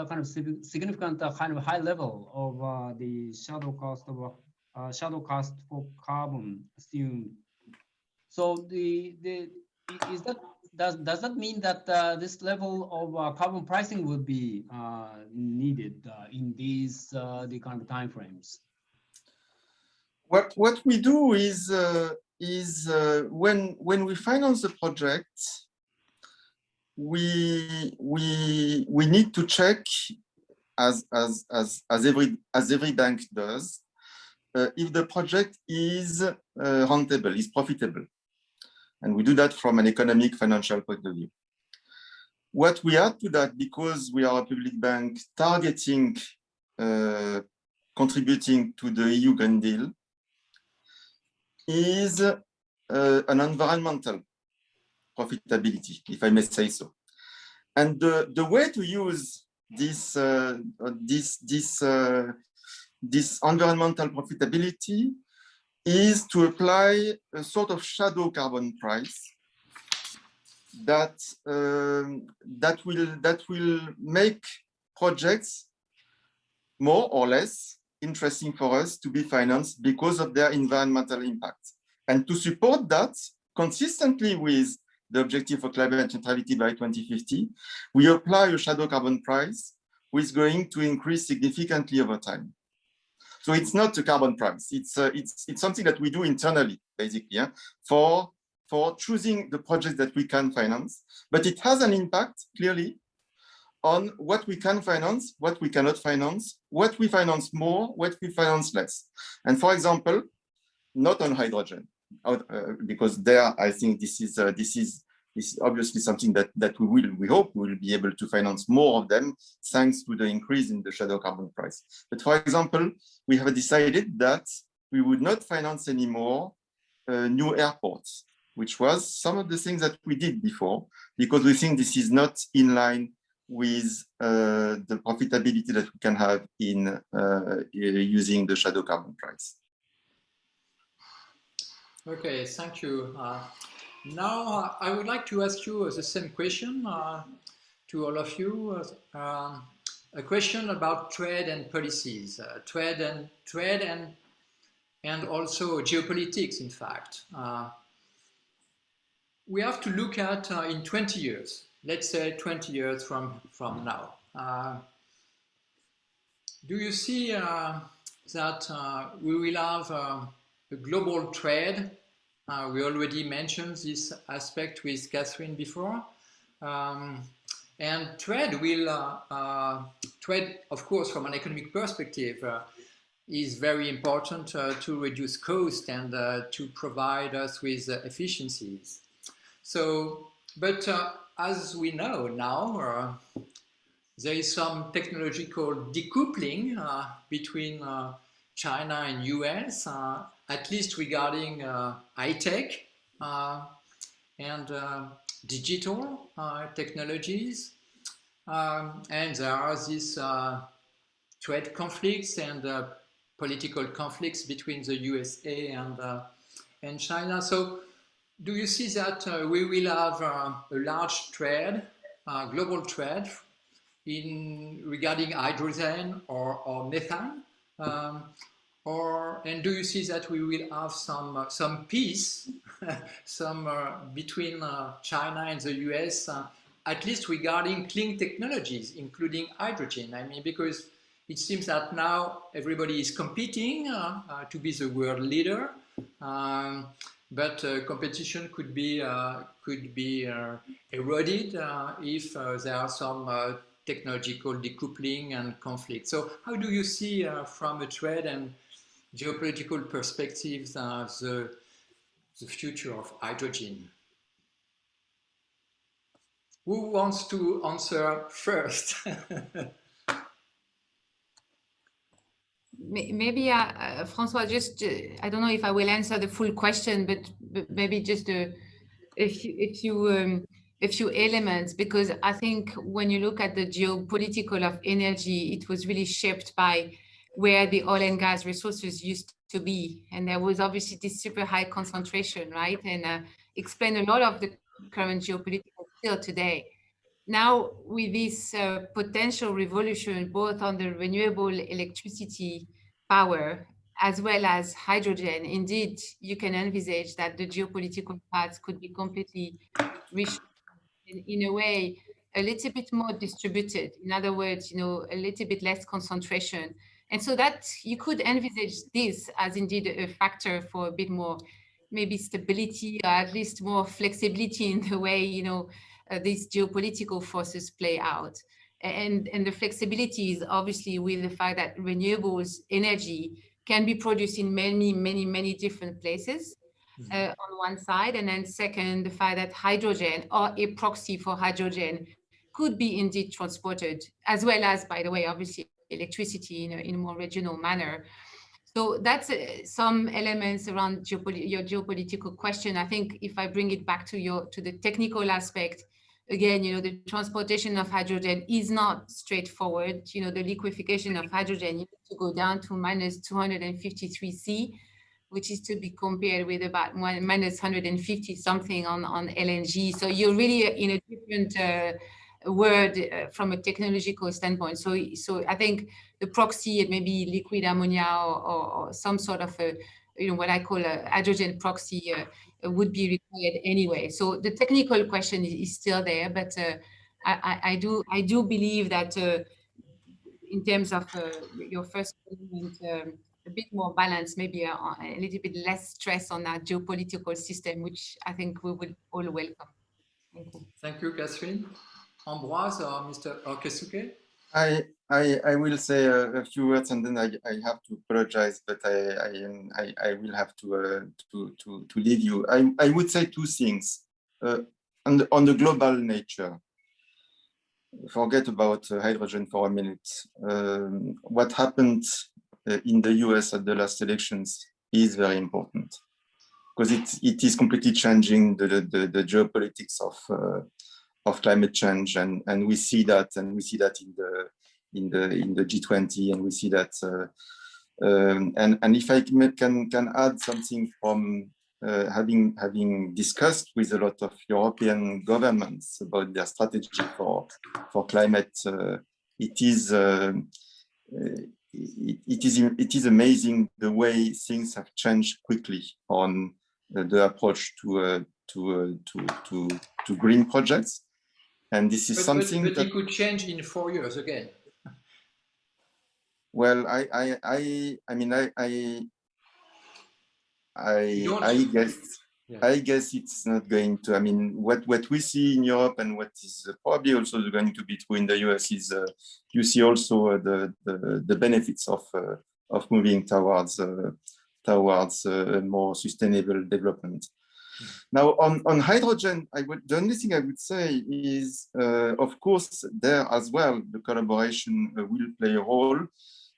kind of significant kind of high level of the shadow cost for carbon assumed. So does that mean that this level of carbon pricing will be needed in these the kind of timeframes? What we do is when we finance a project, we need to check as every bank does if the project is rentable, is profitable. And we do that from an economic financial point of view. What we add to that, because we are a public bank targeting contributing to the EU Green Deal, is an environmental profitability, if I may say so. And the way to use this environmental profitability is to apply a sort of shadow carbon price that will make projects more or less interesting for us to be financed because of their environmental impact. And to support that, consistently with the objective for climate neutrality by 2050, we apply a shadow carbon price, which is going to increase significantly over time. So it's not a carbon price. It's something that we do internally, basically, yeah, for choosing the projects that we can finance. But it has an impact, clearly, on what we can finance, what we cannot finance, what we finance more, what we finance less. And for example, not on hydrogen, because there I think this is obviously something that we hope we will be able to finance more of them thanks to the increase in the shadow carbon price. But for example, we have decided that we would not finance anymore new airports, which was some of the things that we did before, because we think this is not in line with the profitability that we can have in using the shadow carbon price. Okay, thank you. Now I would like to ask you the same question to all of you. A question about trade and policies, trade and also geopolitics. In fact, we have to look at in 20 years. Let's say 20 years from now. do you see that we will have a global trade? We already mentioned this aspect with Catherine before. And trade will, trade, of course, from an economic perspective, is very important to reduce cost and to provide us with efficiencies. So, but as we know now, there is some technological decoupling between China and US, at least regarding high-tech and digital technologies. And there are these trade conflicts and political conflicts between the USA and China. So do you see that we will have a large trade, global trade, regarding hydrogen or methane? And do you see that we will have some peace between China and the US, at least regarding clean technologies, including hydrogen? I mean, because it seems that now everybody is competing to be the world leader, but competition could be eroded if there are some technological decoupling and conflict. So how do you see from a trade and geopolitical perspectives the future of hydrogen? Who wants to answer first? Maybe François, just I don't know if I will answer the full question, but maybe just a few elements, because I think when you look at the geopolitical of energy, it was really shaped by where the oil and gas resources used to be, and there was obviously this super high concentration, right? And explain a lot of the current geopolitical still today. Now, with this potential revolution, both on the renewable electricity power as well as hydrogen, indeed, you can envisage that the geopolitical paths could be completely reshaped in a way, a little bit more distributed. In other words, a little bit less concentration. And so that you could envisage this as indeed a factor for a bit more maybe stability, or at least more flexibility in the way, these geopolitical forces play out. And the flexibility is obviously with the fact that renewables energy can be produced in many different places on one side. And then second, the fact that hydrogen or a proxy for hydrogen could be indeed transported, as well as, by the way, obviously electricity in a more regional manner. So that's some elements around your geopolitical question. I think if I bring it back to the technical aspect, again, the transportation of hydrogen is not straightforward. The liquefaction of hydrogen, you need to go down to minus 253 C, which is to be compared with about minus 150 something on LNG. So you're really in a different world from a technological standpoint. So I think the proxy, and maybe liquid ammonia or some sort of what I call a hydrogen proxy would be required anyway. So the technical question is still there, but I do believe that in terms of your first comment, a bit more balance, maybe a little bit less stress on that geopolitical system, which I think we would all welcome. Thank you. Thank you, Catherine. Ambroise or Mr. Keisuke? I will say a few words, and then I have to apologize, but I will have to leave you. I would say two things on the global nature. Forget about hydrogen for a minute. What happened in the US at the last elections is very important, because it is completely changing the geopolitics of climate change, and we see that, in the G20, and we see that, and if I can add something from having discussed with a lot of European governments about their strategy for climate, it is amazing the way things have changed quickly on the approach to green projects. And this is something but it could change in 4 years again. Well, I guess it's not going to. I mean, what we see in Europe and what is probably also going to be true in the US is you see also the benefits of moving towards more sustainable development. Now, on hydrogen, the only thing I would say is, of course, there as well, the collaboration will play a role.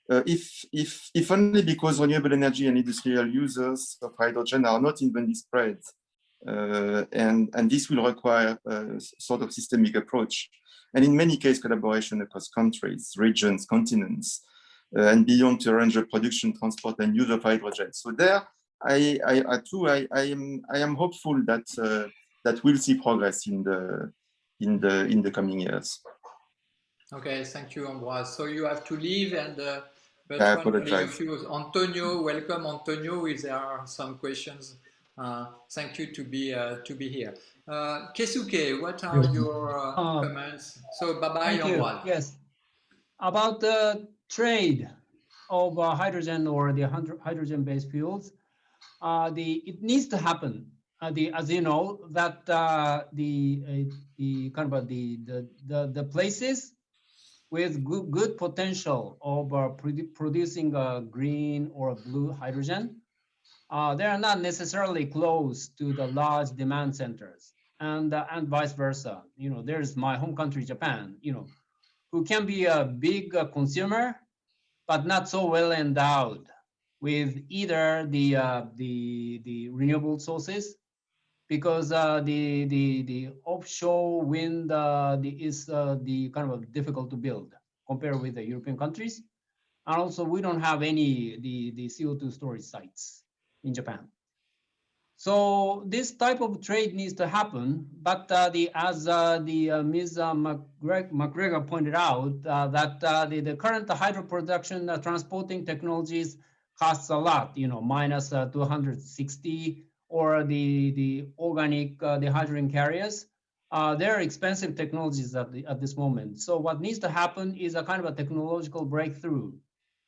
If only because renewable energy and industrial users of hydrogen are not evenly spread, and this will require a sort of systemic approach. And in many cases, collaboration across countries, regions, continents, and beyond to arrange the production, transport, and use of hydrogen. So there, I am hopeful that that we'll see progress in the coming years. Okay, thank you, Ambroise. So you have to leave, and but I apologize. Antonio, welcome, Antonio. If there are some questions, thank you to be here. Keisuke, what are your comments? So bye bye, Ambroise. Yes, about the trade of hydrogen or the hydrogen-based fuels, it needs to happen. As you know, that the places with good potential of producing green or blue hydrogen, they are not necessarily close to the large demand centers, and vice versa. You know, there's my home country, Japan. You know, who can be a big consumer, but not so well endowed with either the renewable sources, because the offshore wind is the kind of difficult to build compared with the European countries, and also we don't have any the CO2 storage sites in Japan. So this type of trade needs to happen, but as Ms. MacGregor pointed out, that the current hydro production transporting technologies costs a lot, you know, minus 260, or the organic, the hydrogen carriers. They're expensive technologies at this moment. So what needs to happen is a kind of a technological breakthrough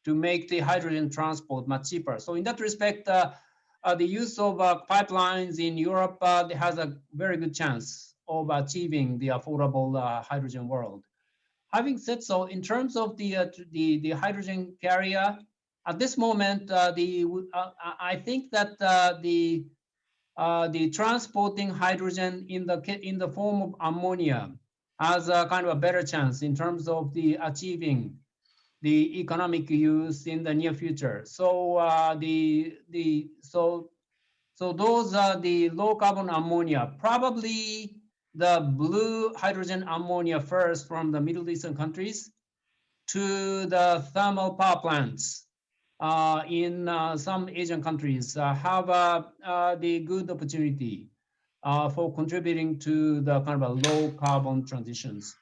to make the hydrogen transport much cheaper. So in that respect, the use of pipelines in Europe has a very good chance of achieving the affordable hydrogen world. Having said so, in terms of the hydrogen carrier, at this moment, I think that the transporting hydrogen in the form of ammonia has a kind of a better chance in terms of the achieving the economic use in the near future. So so those are the low carbon ammonia, probably the blue hydrogen ammonia first from the Middle Eastern countries to the thermal power plants in some Asian countries have the good opportunity for contributing to the kind of a low carbon transitions.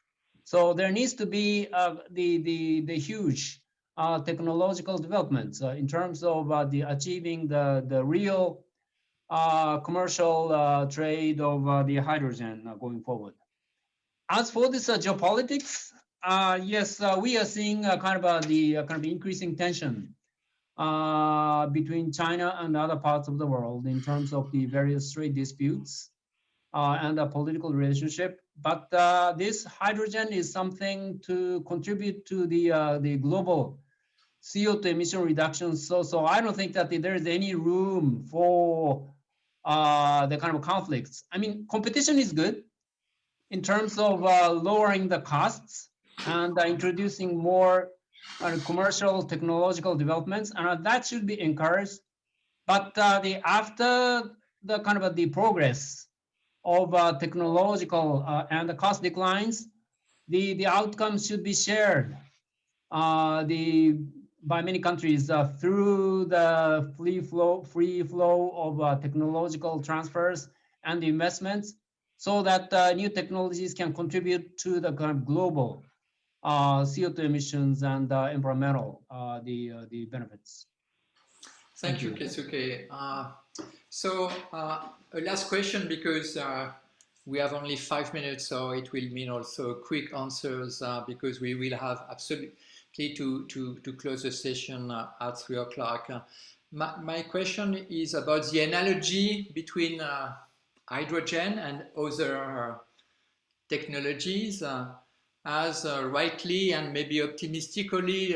So there needs to be the huge technological developments in terms of the achieving the real commercial trade of the hydrogen going forward. As for this geopolitics, yes, we are seeing kind of increasing tension between China and other parts of the world in terms of the various trade disputes and a political relationship. But this hydrogen is something to contribute to the global CO2 emission reductions. So I don't think that there is any room for the kind of conflicts. I mean, competition is good in terms of lowering the costs and introducing more commercial technological developments, and that should be encouraged. But after the kind of the progress of technological and the cost declines, the outcomes should be shared by many countries through the free flow of technological transfers and investments, so that new technologies can contribute to the kind of global CO2 emissions and environmental the benefits. Thank you, Keisuke. So a last question, because we have only 5 minutes, so it will mean also quick answers because we will have to close the session at 3 o'clock. My question is about the analogy between hydrogen and other technologies. As rightly and maybe optimistically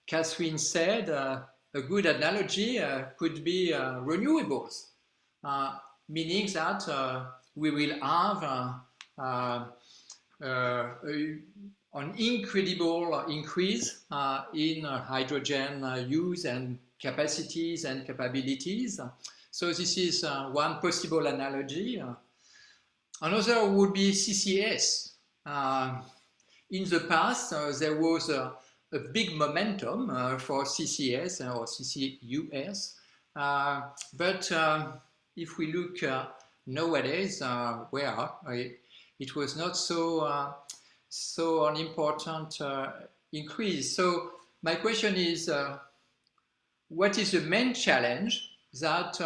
Catherine said, a good analogy could be renewables, meaning that we will have an incredible increase in hydrogen use and capacities and capabilities. So this is one possible analogy. Another would be CCS. In the past, there was a big momentum for CCS or CCUS, but if we look nowadays, it was not so an important increase. So my question is, what is the main challenge that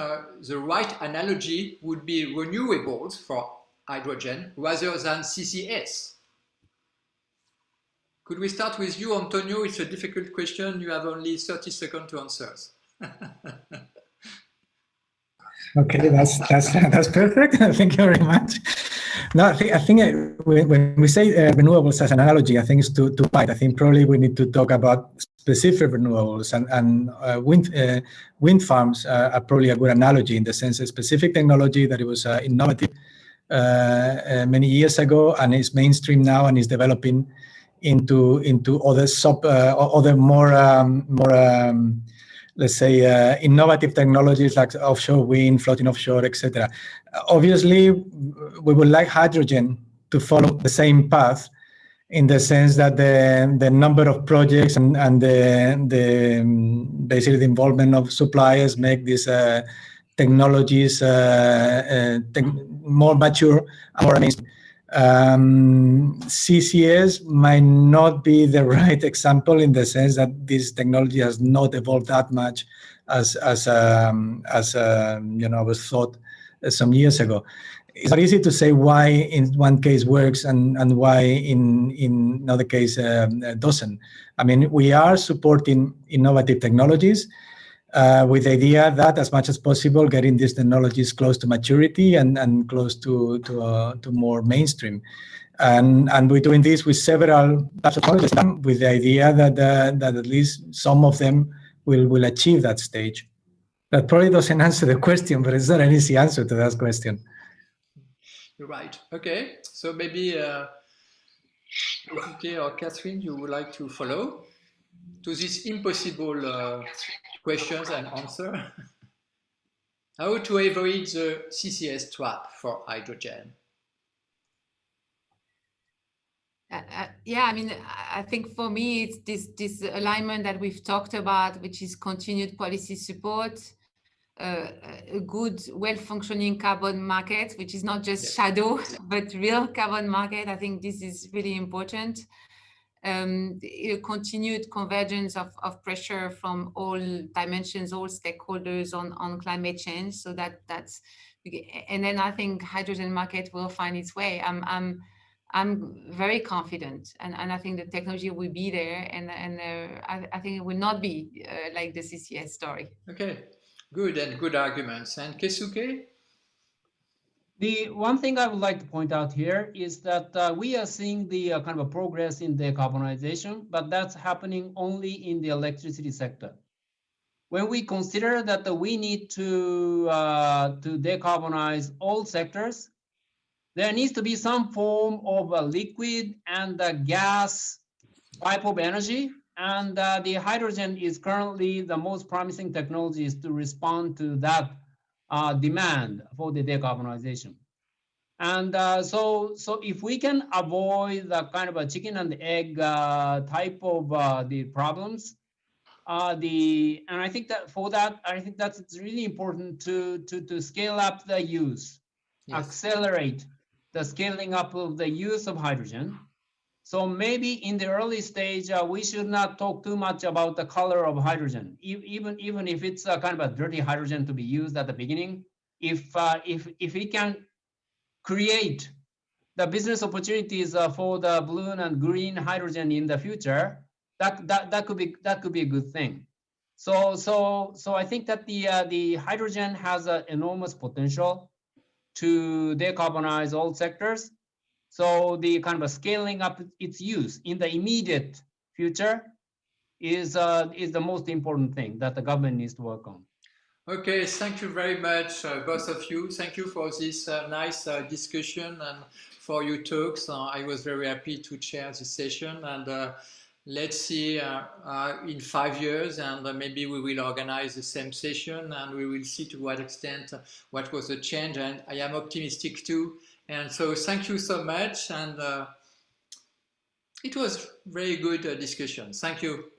the right analogy would be renewables for hydrogen rather than CCS? Could we start with you, Antonio? It's a difficult question. You have only 30 seconds to answer. Okay, that's perfect. Thank you very much. No, I think when we say renewables as an analogy, I think it's too wide. I think probably we need to talk about specific renewables, and wind farms are probably a good analogy in the sense of specific technology that it was innovative many years ago and is mainstream now and is developing into other more let's say innovative technologies like offshore wind, floating offshore, etc. Obviously, we would like hydrogen to follow the same path in the sense that the number of projects and basically the involvement of suppliers make these technologies more mature and more mainstream. CCS might not be the right example in the sense that this technology has not evolved that much as was thought some years ago. It's not easy to say why in one case works and why in another case doesn't. I mean, we are supporting innovative technologies with the idea that as much as possible, getting these technologies close to maturity and close to more mainstream. And we're doing this with several types of technologies with the idea that at least some of them will achieve that stage. That probably doesn't answer the question, but it's not an easy answer to that question. You're right. Okay. So maybe Keisuke or Catherine, you would like to follow to this impossible questions and answer. How to avoid the CCS trap for hydrogen? Yeah, I mean, I think for me, it's this alignment that we've talked about, which is continued policy support, a good, well-functioning carbon market, which is not just shadow, but real carbon market. I think this is really important. Continued convergence of pressure from all dimensions, all stakeholders on climate change. So that's, and then I think hydrogen market will find its way. I'm very confident, and I think the technology will be there, and I think it will not be like the CCS story. Okay, good, and good arguments. And Keisuke? The one thing I would like to point out here is that we are seeing the kind of a progress in decarbonization, but that's happening only in the electricity sector. When we consider that we need to decarbonize all sectors, there needs to be some form of a liquid and a gas type of energy, and the hydrogen is currently the most promising technologies to respond to that demand for the decarbonization. And so if we can avoid the kind of a chicken and egg type of the problems, and I think that for that, I think that's really important to scale up the use, accelerate the scaling up of the use of hydrogen. So maybe in the early stage, we should not talk too much about the color of hydrogen, even if it's a kind of a dirty hydrogen to be used at the beginning. If we can create the business opportunities for the blue and green hydrogen in the future, that could be a good thing. So I think that the hydrogen has an enormous potential to decarbonize all sectors. So the kind of a scaling up its use in the immediate future is the most important thing that the government needs to work on. Okay, thank you very much, both of you. Thank you for this nice discussion and for your talks. I was very happy to chair this session, and let's see in 5 years, and maybe we will organize the same session, and we will see to what extent what was the change, and I am optimistic too. And so thank you so much, and it was very good discussion. Thank you.